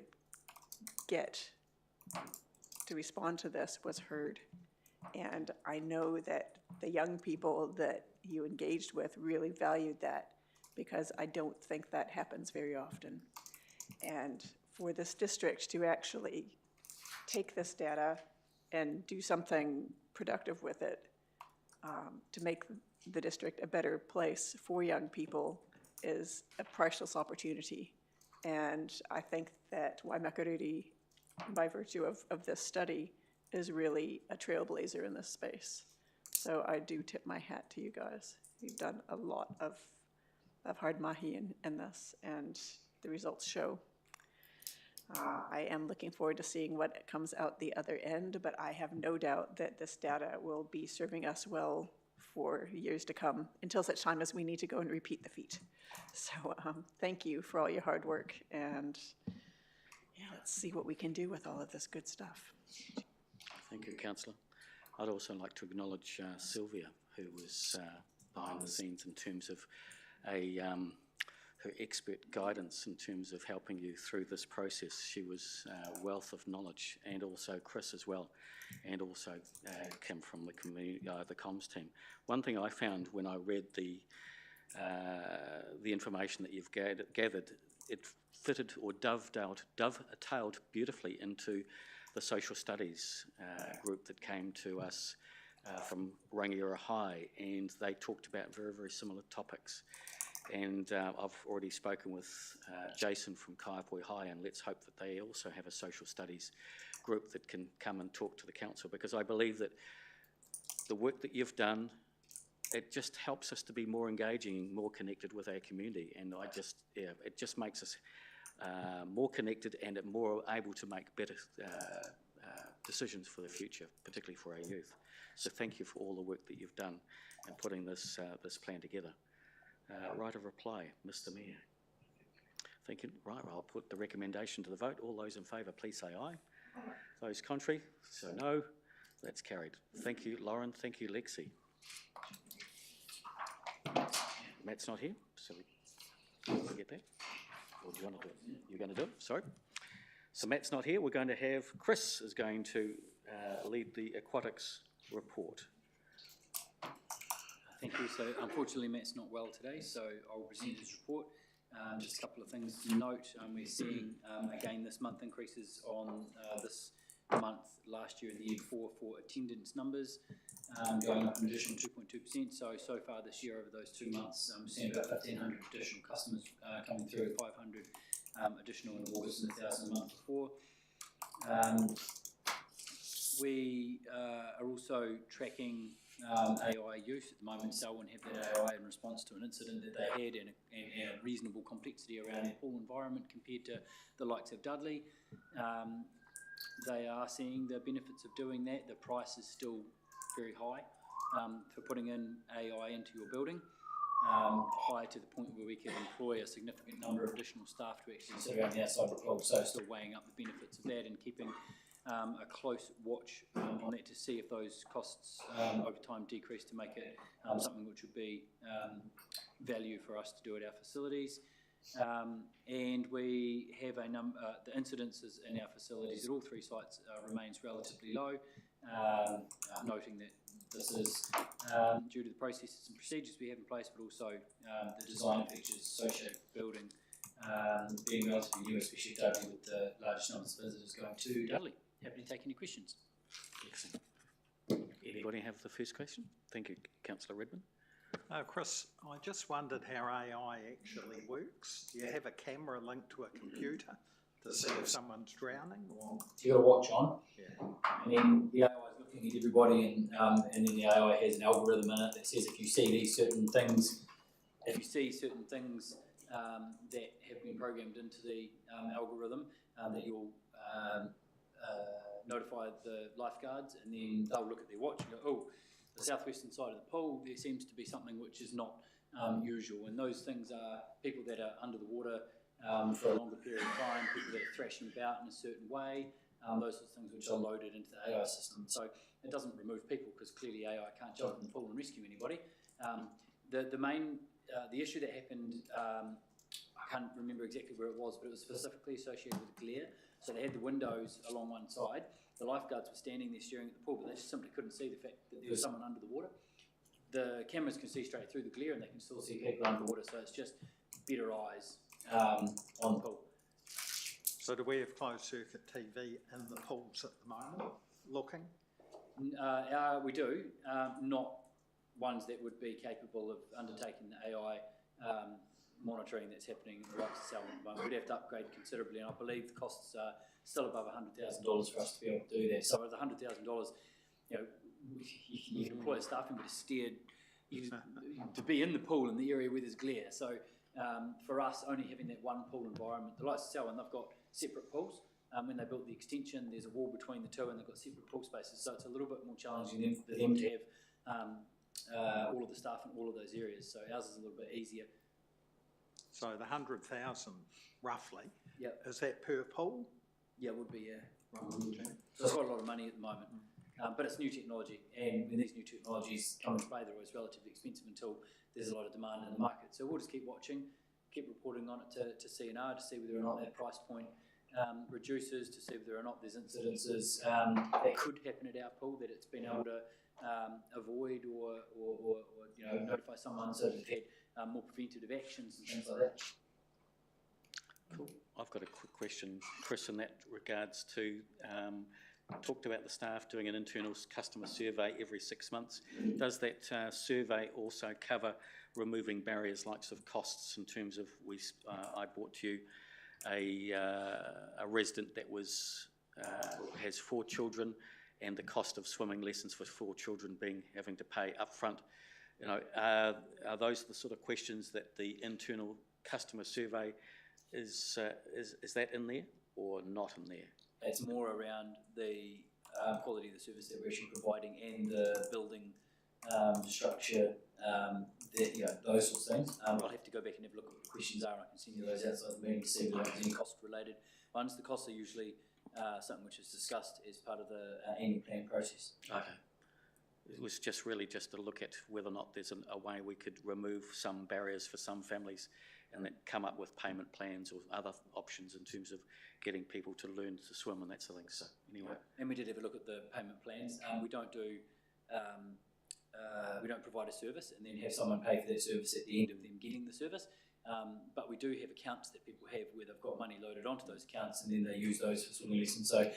get to respond to this was heard. And I know that the young people that you engaged with really valued that, because I don't think that happens very often. And for this district to actually take this data and do something productive with it, to make the district a better place for young people is a priceless opportunity. And I think that Waimakariri, by virtue of this study, is really a trailblazer in this space. So I do tip my hat to you guys. You've done a lot of hard mahi in this, and the results show. I am looking forward to seeing what comes out the other end, but I have no doubt that this data will be serving us well for years to come, until such time as we need to go and repeat the feat. So thank you for all your hard work, and yeah, let's see what we can do with all of this good stuff. Thank you, Councillor. I'd also like to acknowledge Sylvia, who was behind the scenes in terms of her expert guidance in terms of helping you through this process. She was a wealth of knowledge, and also Chris as well, and also Kim from the community, the comms team. One thing I found when I read the information that you've gathered, it fitted or dovetailed beautifully into the social studies group that came to us from Rangiora High, and they talked about very, very similar topics. And I've already spoken with Jason from Kaiapoi High, and let's hope that they also have a social studies group that can come and talk to the council, because I believe that the work that you've done, it just helps us to be more engaging, more connected with our community, and it just makes us more connected and more able to make better decisions for the future, particularly for our youth. So thank you for all the work that you've done in putting this plan together. Right of reply, Mr. Mayor. Thank you. Right, I'll put the recommendation to the vote. All those in favour, please say aye. Those contrary, so no. That's carried. Thank you, Lauren. Thank you, Lexi. Matt's not here, so we get that. Or do you want to do it? You're going to do it? Sorry. So Matt's not here. We're going to have Chris is going to lead the aquatics report. Thank you. So unfortunately, Matt's not well today, so I'll present his report. Just a couple of things to note. We're seeing, again, this month increases on this month last year and the year before for attendance numbers, going up an additional 2.2%. So far this year, over those 2 months, we've seen about 1,500 additional customers coming through, 500 additional in August and 1,000 the month before. We are also tracking AI use at the moment. Selwyn have that AI in response to an incident that they had and a reasonable complexity around the pool environment compared to the likes of Dudley. They are seeing the benefits of doing that. The price is still very high for putting in AI into your building, high to the point where we can employ a significant number of additional staff to actually sit around the outside of the pool. So still weighing up the benefits of that and keeping a close watch on that to see if those costs over time decrease to make it something which would be value for us to do at our facilities. And we have a number, the incidences in our facilities at all 3 sites remains relatively low, noting that this is due to the processes and procedures we have in place, but also the design features associated with building being relatively new, especially Dudley with the largest numbers of visitors going to Dudley. Happy to take any questions. Excellent. Anybody have the first question? Thank you, Councillor Redmond. Chris, I just wondered how AI actually works. Do you have a camera linked to a computer to see if someone's drowning? Or? You've got a watch on, yeah. And then the AI is looking at everybody, and then the AI has an algorithm in it that says if you see these certain things, that have been programmed into the algorithm, that you'll notify the lifeguards, and then they'll look at their watch and go, oh, the southwestern side of the pool, there seems to be something which is not usual. And those things are people that are under the water for a longer period of time, people that are thrashing about in a certain way, those sorts of things which are loaded into the AI system. So it doesn't remove people because clearly AI can't jump in the pool and rescue anybody. The issue that happened, I can't remember exactly where it was, but it was specifically associated with glare. So they had the windows along one side. The lifeguards were standing there staring at the pool, but they just simply couldn't see the fact that there was someone under the water. The cameras can see straight through the glare and they can still see people underwater, so it's just better eyes on the pool. So do we have closed circuit TV in the pools at the moment, looking? We do, not ones that would be capable of undertaking the AI monitoring that's happening in the likes of Selwyn at the moment. We'd have to upgrade considerably, and I believe the costs are still above $100,000 for us to be able to do that. So with $100,000, you can employ a staff member to steer to be in the pool in the area where there's glare. So for us, only having that one pool environment, the likes of Selwyn, they've got separate pools. When they built the extension, there's a wall between the two, and they've got separate pool spaces. So it's a little bit more challenging for them to have all of the staff in all of those areas. So ours is a little bit easier. So the 100,000 roughly, yep. Is that per pool? Yeah, it would be, yeah. So it's quite a lot of money at the moment, but it's new technology, and when these new technologies come into play, they're always relatively expensive until there's a lot of demand in the market. So we'll just keep watching, keep reporting on it to CNR to see whether or not that price point reduces, to see whether or not there's incidences that could happen at our pool that it's been able to avoid or notify someone so that they've had more preventative actions and things like that. Cool. I've got a quick question, Chris, in that regards to, talked about the staff doing an internal customer survey every 6 months. Does that survey also cover removing barriers like of costs in terms of, I brought to you a resident that has 4 children, and the cost of swimming lessons for 4 children having to pay upfront. Are those the sort of questions that the internal customer survey is that in there or not in there? It's more around the quality of the service that we're actually providing and the building structure, those sorts of things. I'll have to go back and have a look at what the questions are. I can send you those outside the meeting to see whether there's any cost-related ones. The costs are usually something which is discussed as part of the annual plan process. Okay. It was just really just to look at whether or not there's a way we could remove some barriers for some families and then come up with payment plans or other options in terms of getting people to learn to swim and that sort of thing. So anyway. And we did have a look at the payment plans. We don't provide a service and then have someone pay for that service at the end of them getting the service. But we do have accounts that people have where they've got money loaded onto those accounts and then they use those for swimming lessons. So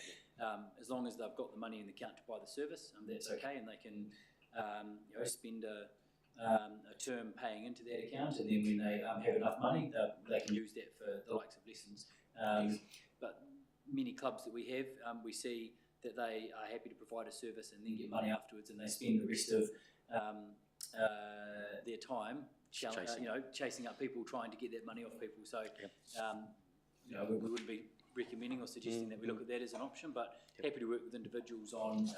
as long as they've got the money in the account to buy the service, that's okay, and they can spend a term paying into that account, and then when they have enough money, they can use that for the likes of lessons. But many clubs that we have, we see that they are happy to provide a service and then get money afterwards, and they spend the rest of their time chasing up people, trying to get that money off people. So we wouldn't be recommending or suggesting that we look at that as an option, but happy to work with individuals on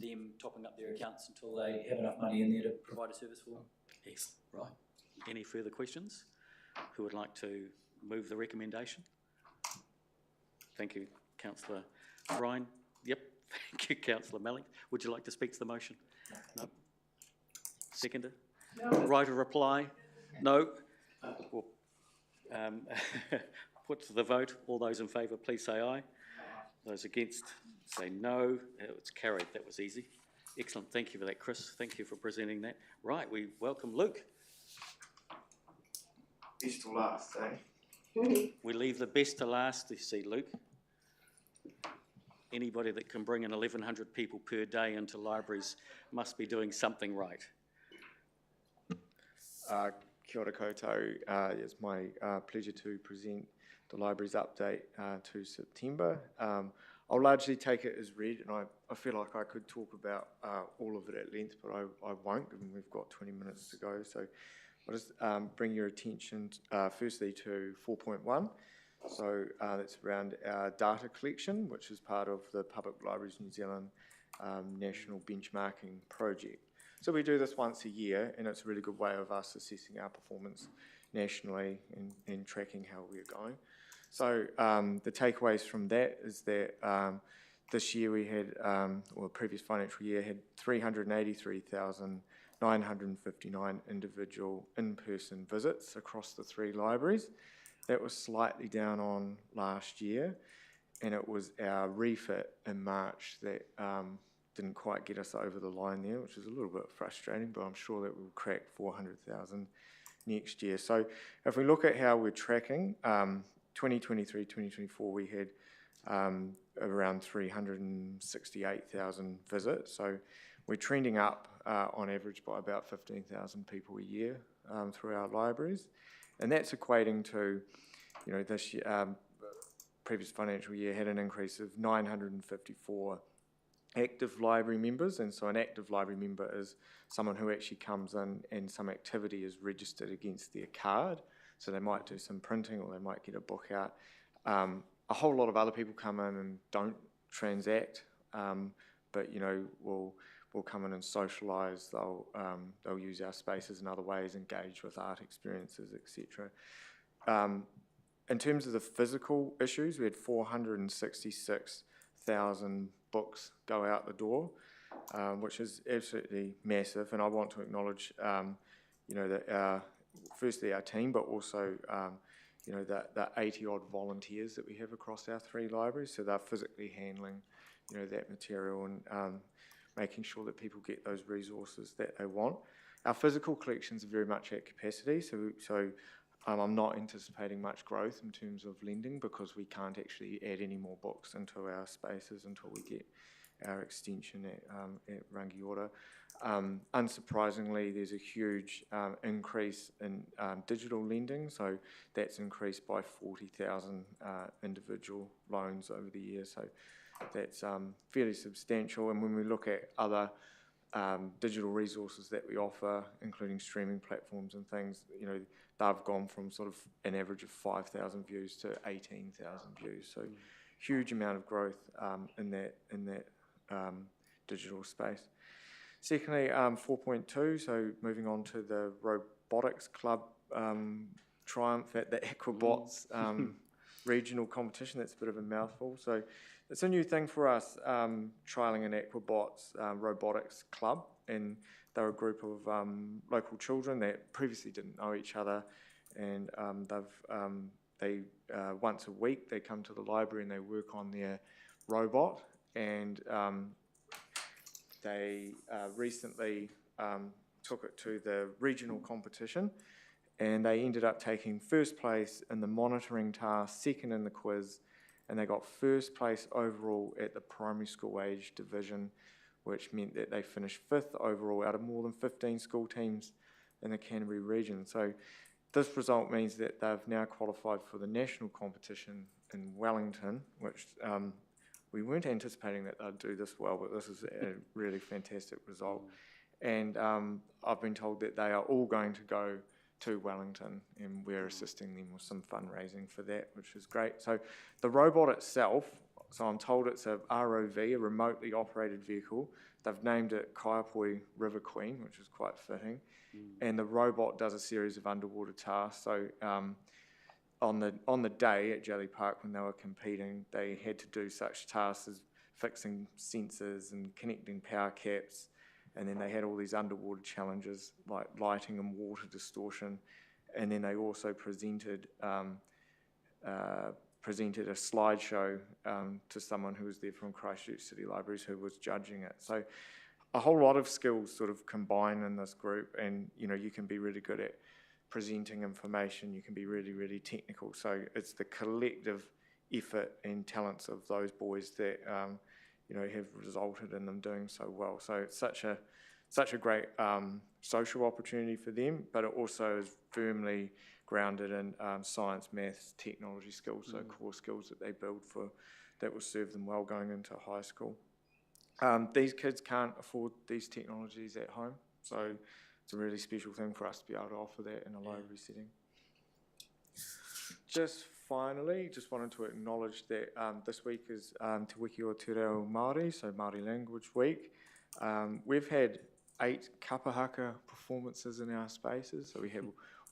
them topping up their accounts until they have enough money in there to provide a service for them. Excellent. Right. Any further questions? Who would like to move the recommendation? Thank you, Councillor Ryan. Yep. Thank you, Councillor Malling. Would you like to speak to the motion? No. Seconder? No. Right of reply? No. Well, put to the vote. All those in favour, please say aye. Those against, say no. It's carried. That was easy. Excellent. Thank you for that, Chris. Thank you for presenting that. Right, we welcome Luke. Best to last, eh? We leave the best to last, you see, Luke. Anybody that can bring in 1,100 people per day into libraries must be doing something right. Kia ora koutou. It's my pleasure to present the library's update to September. I'll largely take it as read, and I feel like I could talk about all of it at length, but I won't, given we've got 20 minutes to go. So I'll just bring your attention firstly to 4.1. So that's around our data collection, which is part of the Public Libraries New Zealand National Benchmarking Project. So we do this once a year, and it's a really good way of us assessing our performance nationally and tracking how we're going. So the takeaways from that is that this year we had, or the previous financial year, had 383,959 individual in-person visits across the 3 libraries. That was slightly down on last year, and it was our refit in March that didn't quite get us over the line there, which is a little bit frustrating, but I'm sure that we'll crack 400,000 next year. So if we look at how we're tracking, 2023, 2024, we had around 368,000 visits. So we're trending up on average by about 15,000 people a year through our libraries. And that's equating to, this year, previous financial year had an increase of 954 active library members. And so an active library member is someone who actually comes in and some activity is registered against their card. So they might do some printing or they might get a book out. A whole lot of other people come in and don't transact, but will come in and socialise. They'll use our spaces in other ways, engage with art experiences, etc. In terms of the physical issues, we had 466,000 books go out the door, which is absolutely massive. And I want to acknowledge, that firstly our team, but also the 80-odd volunteers that we have across our 3 libraries. So they're physically handling, that material and making sure that people get those resources that they want. Our physical collections are very much at capacity, so I'm not anticipating much growth in terms of lending because we can't actually add any more books into our spaces until we get our extension at Rangiora. Unsurprisingly, there's a huge increase in digital lending, so that's increased by 40,000 individual loans over the year, so that's fairly substantial. And when we look at other digital resources that we offer, including streaming platforms and things, they've gone from sort of an average of 5,000 views to 18,000 views, so huge amount of growth in that digital space. Secondly, 4.2, so moving on to the robotics club triumph at the Equibots regional competition. That's a bit of a mouthful. So it's a new thing for us, trialling an Equibots robotics club, and they're a group of local children that previously didn't know each other, and they once a week they come to the library and they work on their robot, and they recently took it to the regional competition, and they ended up taking first place in the monitoring task, second in the quiz, and they got first place overall at the primary school age division, which meant that they finished 5th overall out of more than 15 school teams in the Canterbury region. So this result means that they've now qualified for the national competition in Wellington, which we weren't anticipating that they'd do this well, but this is a really fantastic result. And I've been told that they are all going to go to Wellington, and we're assisting them with some fundraising for that, which is great. So the robot itself, so I'm told it's a ROV, a remotely operated vehicle. They've named it Kaiapoi River Queen, which is quite fitting. And the robot does a series of underwater tasks. So on the day at Jelly Park when they were competing, they had to do such tasks as fixing sensors and connecting power caps, and then they had all these underwater challenges like lighting and water distortion, and then they also presented a slideshow to someone who was there from Christchurch City Libraries who was judging it. So a whole lot of skills sort of combine in this group, and you can be really good at presenting information, you can be really, really technical. So it's the collective effort and talents of those boys that have resulted in them doing so well. So it's such a great social opportunity for them, but it also is firmly grounded in science, maths, technology skills, so core skills that they build that will serve them well going into high school. These kids can't afford these technologies at home, so it's a really special thing for us to be able to offer that in a library setting. Just finally, just wanted to acknowledge that this week is Te Wiki o Te Reo Māori, so Māori Language Week. We've had 8 kapahaka performances in our spaces, so we had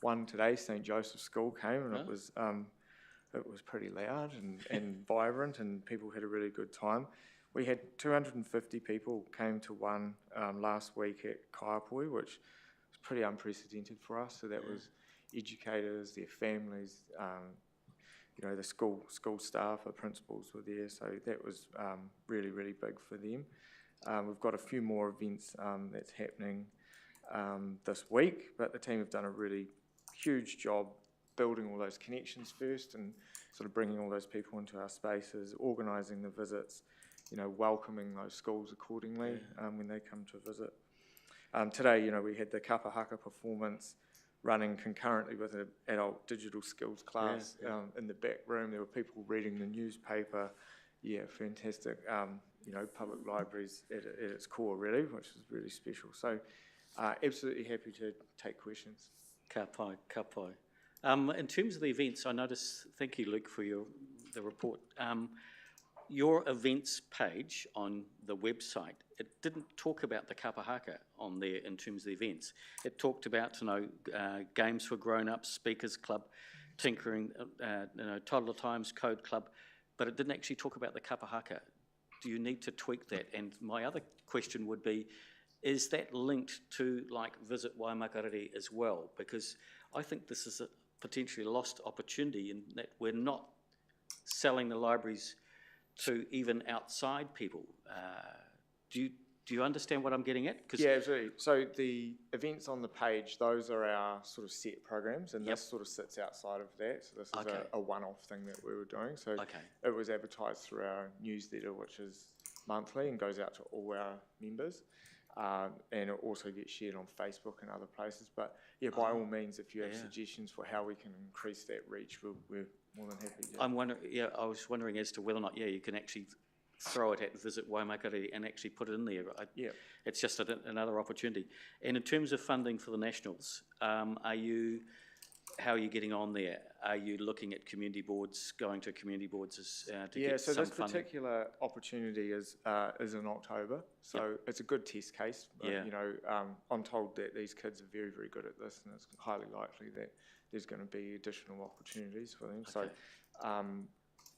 one today. St. Joseph's School came, and it was pretty loud and vibrant, and people had a really good time. We had 250 people came to one last week at Kaiapoi, which was pretty unprecedented for us. So that was educators, their families, the school staff, the principals were there. So that was really, really big for them. We've got a few more events that's happening this week, but the team have done a really huge job building all those connections first and sort of bringing all those people into our spaces, organising the visits, welcoming those schools accordingly when they come to visit. Today, we had the kapahaka performance running concurrently with an adult digital skills class in the back room. There were people reading the newspaper. Yeah, fantastic. Public libraries at its core, really, which is really special. So, absolutely happy to take questions. Ka pai. In terms of the events, I noticed, thank you, Luke, for the report. Your events page on the website, it didn't talk about the kapahaka on there in terms of the events. It talked about, games for grown-ups, speakers club, tinkering, toddler times, code club, but it didn't actually talk about the kapahaka. Do you need to tweak that? And my other question would be, is that linked to Visit Waimakariri as well? Because I think this is a potentially lost opportunity in that we're not selling the libraries to even outside people. Do you understand what I'm getting at? Yeah, absolutely. So the events on the page, those are our sort of set programs, and this sort of sits outside of that. So this is a one-off thing that we were doing. So it was advertised through our newsletter, which is monthly and goes out to all our members. And it also gets shared on Facebook and other places. But yeah, by all means, if you have suggestions for how we can increase that reach, we're more than happy to. I was wondering as to whether or not, you can actually throw it at Visit Waimakariri and actually put it in there. It's just another opportunity. And in terms of funding for the Nationals, are you how are you getting on there? Are you looking at community boards, going to community boards to Yeah, get so some this funding? particular opportunity is in October, so it's a good test case. But, Yeah. you know, I'm told that these kids are very, very good at this, and it's highly likely that there's going to be additional opportunities for them. So,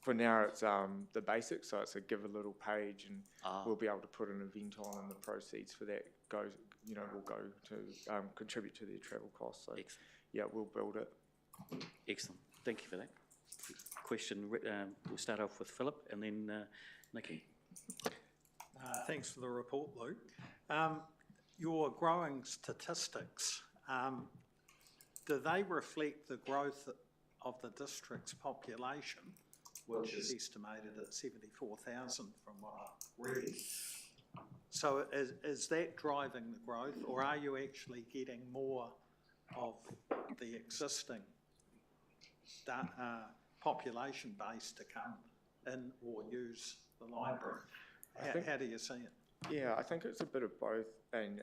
for now, it's the basics. So it's a give a little page, and we'll be able to put an event on, and the proceeds for that will go to contribute to their travel costs. So, yeah, we'll build it. Excellent. Thank you for that. Question, we'll start off with Philip and then Nikki. Thanks for the report, Luke. Your growing statistics, do they reflect the growth of the district's population, which is estimated at 74,000 from what I read? So is that driving the growth, or are you actually getting more of the existing population base to come in or use the library? How do you see it? Yeah, I think it's a bit of both, and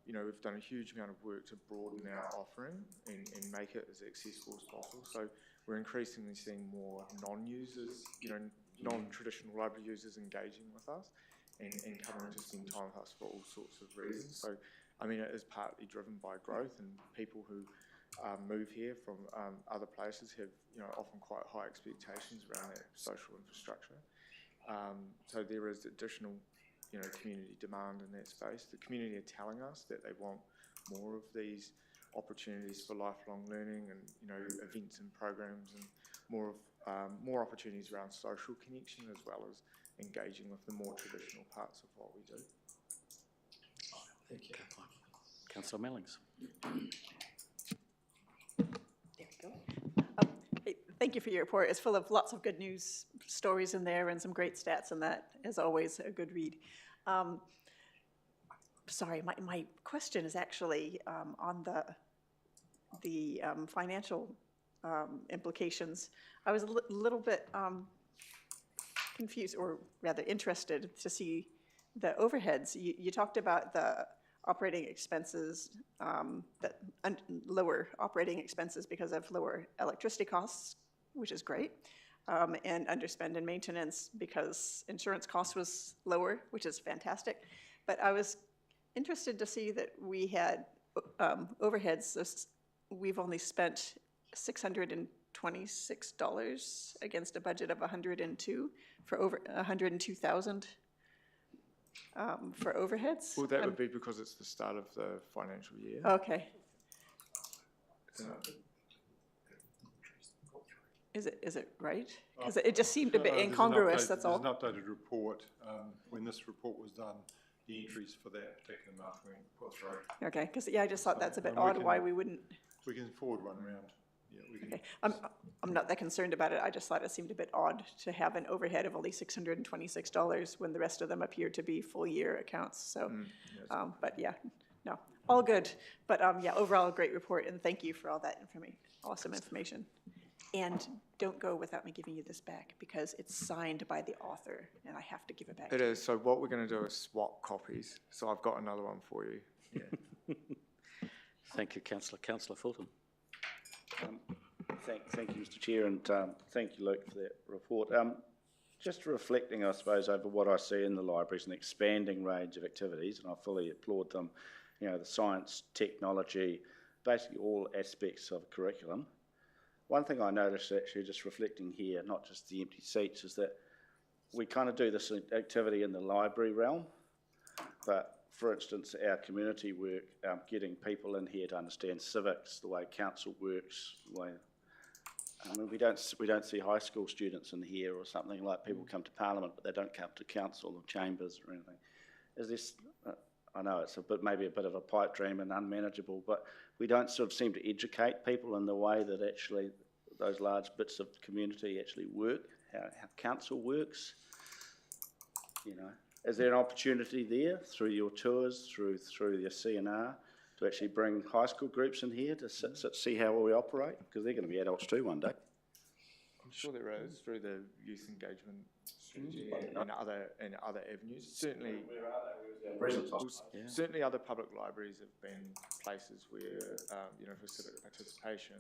you know, we've done a huge amount of work to broaden our offering and make it as accessible as possible. So we're increasingly seeing more non-users, you know, non-traditional library users engaging with us and coming to spend time with us for all sorts of reasons. So, I mean, it is partly driven by growth, and people who move here from other places have, you know, often quite high expectations around that social infrastructure. So there is additional, you know, community demand in that space. The community are telling us that they want more of these opportunities for lifelong learning, and, you know, events and programs, and more opportunities around social connection, as well as engaging with the more traditional parts of what we do. Thank you. Councillor Mellings. Thank you for your report. It's full of lots of good news stories in there and some great stats, and that is always a good read. Sorry, my question is actually on the financial implications. I was a little bit confused, or rather interested, to see the overheads. You talked about the operating expenses, lower operating expenses because of lower electricity costs, which is great, and underspend in maintenance because insurance cost was lower, which is fantastic. But I was interested to see that we had overheads. So we've only spent $626 against a budget of $102 for over $102,000 for overheads. Well, that would be because it's the start of the financial year. Okay. Is it right? Because it just seemed a bit incongruous, that's all. There's an updated report. When this report was done, the entries for that particular month were put through. Okay, because, yeah, I just thought that's a bit odd why we wouldn't. We can forward one round. Yeah, we can. Okay, I'm not that concerned about it. I just thought it seemed a bit odd to have an overhead of only $626 when the rest of them appear to be full year accounts. So, but yeah, no, all good. But yeah, overall a great report, and thank you for all that awesome information. And don't go without me giving you this back, because it's signed by the author, and I have to give it back. It is. So what we're going to do is swap copies. So I've got another one for you. Yeah. Thank you, Councillor. Councillor Fulton. Thank you, Mr. Chair, and thank you, Luke, for that report. Just reflecting, I suppose, over what I see in the libraries, an expanding range of activities, and I fully applaud them. You know, the science, technology, basically all aspects of curriculum. One thing I noticed, actually, just reflecting here, not just the empty seats, is that we kind of do this activity in the library realm, but for instance, our community work, getting people in here to understand civics, the way council works, the way, I mean, we don't see high school students in here or something, like people come to Parliament, but they don't come to council or chambers or anything. Is this, I know it's maybe a bit of a pipe dream and unmanageable, but we don't sort of seem to educate people in the way that actually those large bits of community actually work, how council works, you know. Is there an opportunity there through your tours, through your CNR, to actually bring high school groups in here to see how we operate? Because they're going to be adults too one day. I'm sure there is, through the youth engagement strategy and other avenues. Certainly, Yeah. certainly other public libraries have been places where, for civic participation,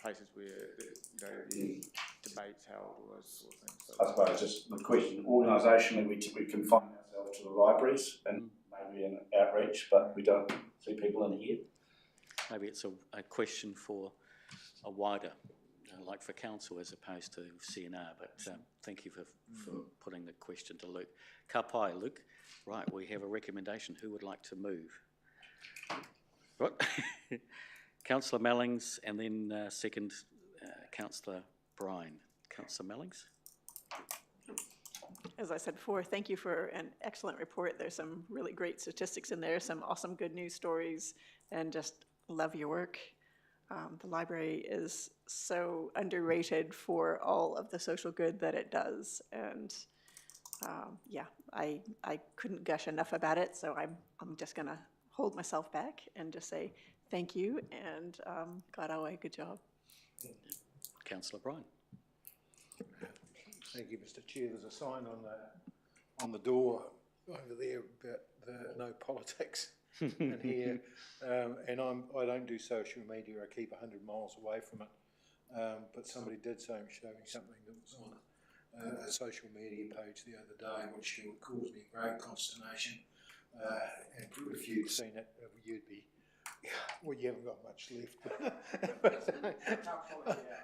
places where, debates held, all those sort of things. So I suppose just the question, organisationally, we confine ourselves to the libraries and maybe an outreach, but we don't see people in here. Maybe it's a question for a wider, like for council as opposed to CNR, but thank you for putting the question to Luke. Ka pai, Luke. Right, we have a recommendation. Who would like to move? Right. Councillor Mellings, and then second, Councillor Bryan. Councillor Mellings. As I said before, thank you for an excellent report. There's some really great statistics in there, some awesome good news stories, and just love your work. The library is so underrated for all of the social good that it does, and yeah, I couldn't gush enough about it, so I'm just gonna hold myself back and just say thank you, and Karawe, good job. Councillor Bryan. Thank you, Mr. Chair. There's a sign on the door over there about the no politics in here, and I don't do social media. I keep 100 miles away from it. But somebody did say I'm showing something that was on a social media page the other day, which caused me great consternation. And if you'd seen it, you'd be, well, you haven't got much left.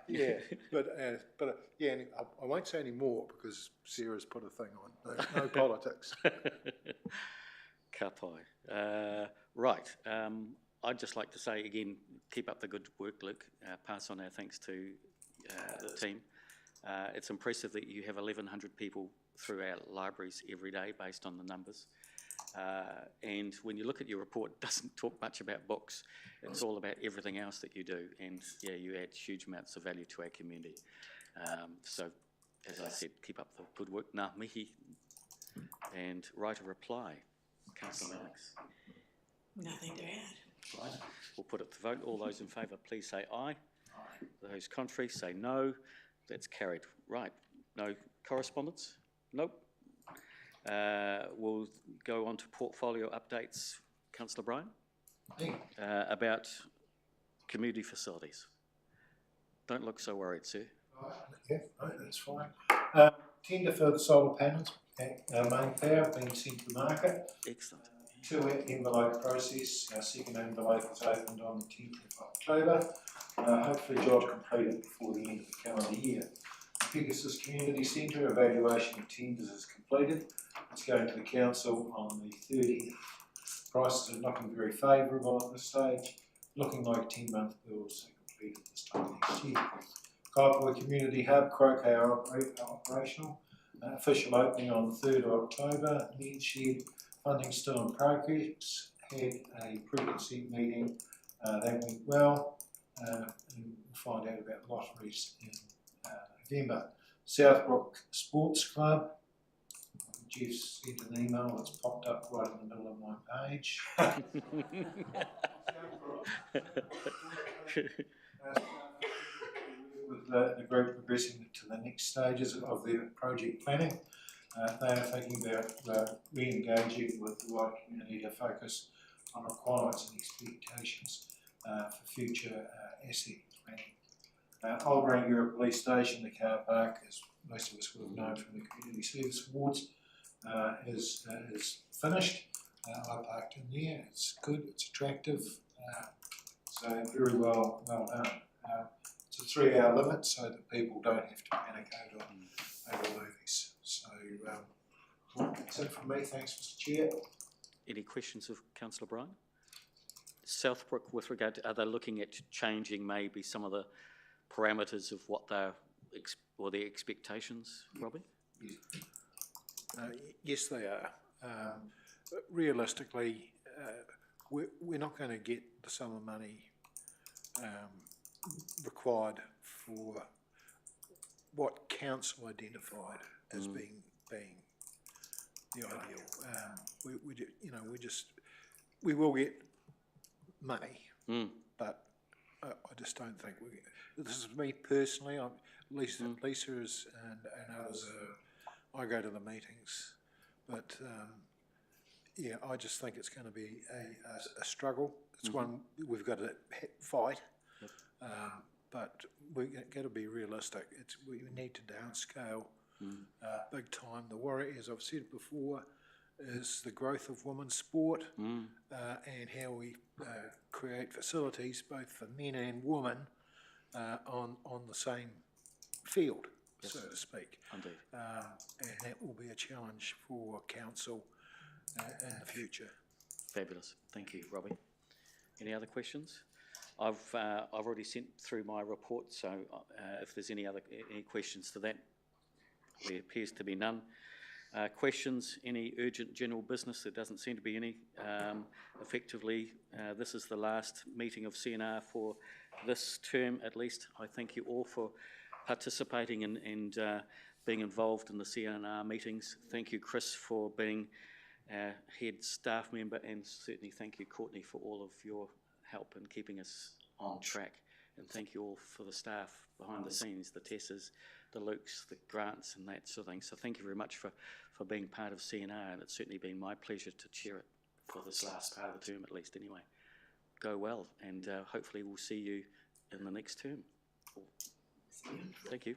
Yeah, but yeah, I won't say any more because Sarah's put a thing on. No politics. Ka pai. Right. I'd just like to say again, keep up the good work, Luke. Pass on our thanks to the team. It's impressive that you have 1,100 people through our libraries every day based on the numbers. And when you look at your report, it doesn't talk much about books. It's all about everything else that you do. And yeah, you add huge amounts of value to our community. So, as I said, keep up the good work. Ngā mihi. And write a reply. Councillor Alex. Nothing to add. Right. We'll put it to vote. All those in favour, please say aye. Those contrary, say no. That's carried. Right. No correspondence? Nope. We'll go on to portfolio updates. Councillor Bryan? About community facilities. Don't look so worried, sir. Yeah, no, that's fine. Tender for the solar panels at main power being sent to market. Excellent. 2 envelope process. Our second envelope was opened on the 10th of October. Hopefully job completed before the end of the calendar year. Pegasus Community Centre evaluation of tenders is completed. It's going to the council on the 30th. Prices are looking very favourable at this stage, looking like 10-month bills are completed this time next year. Kaipoi Community Hub, Croker operational. Official opening on the 3rd of October. Lead shed funding still in progress. Had a pre-consent meeting. That went well. And we'll find out about lotteries in November. Southbrook Sports Club. Jeff sent an email that's popped up right in the middle of my page. With the group progressing to the next stages of their project planning. They are thinking about re-engaging with the wider community to focus on requirements and expectations for future asset planning. Old Rangiora Police Station, the car park, as most of us would have known from the Community Service Awards, is finished. I parked in there. It's good. It's attractive. So very well done. It's a 3-hour limit, so that people don't have to panic over movies. So that's it from me. Thanks, Mr. Chair. Any questions of Councillor Bryan? Southbrook, with regard to, are they looking at changing maybe some of the parameters of what they're, or their expectations, Robbie? Yes, they are. Realistically, we're not going to get the sum of money required for what council identified as being the ideal. We will get money, but I just don't think this is me personally, Lisa is, and others I go to the meetings, but, yeah, I just think it's gonna be a struggle. It's one we've got to fight. But we got to be realistic. We need to downscale big time. The worry, as I've said before, is the growth of women's sport and how we create facilities both for men and women on the same field, so to speak. Indeed. And that will be a challenge for council in the future. Fabulous. Thank you, Robbie. Any other questions? I've already sent through my report, so if there's any questions to that, there appears to be none. Questions, any urgent general business? There doesn't seem to be any. Effectively, this is the last meeting of CNR for this term at least. I thank you all for participating and being involved in the CNR meetings. Thank you, Chris, for being head staff member, and certainly thank you, Courtney, for all of your help in keeping us on track. And thank you all for the staff behind the scenes, the Tessas, the Lukes, the Grants and that sort of thing. So thank you very much for being part of CNR, and it's certainly been my pleasure to chair it for this last part of the term at least anyway. Go well, and hopefully we'll see you in the next term. Thank you.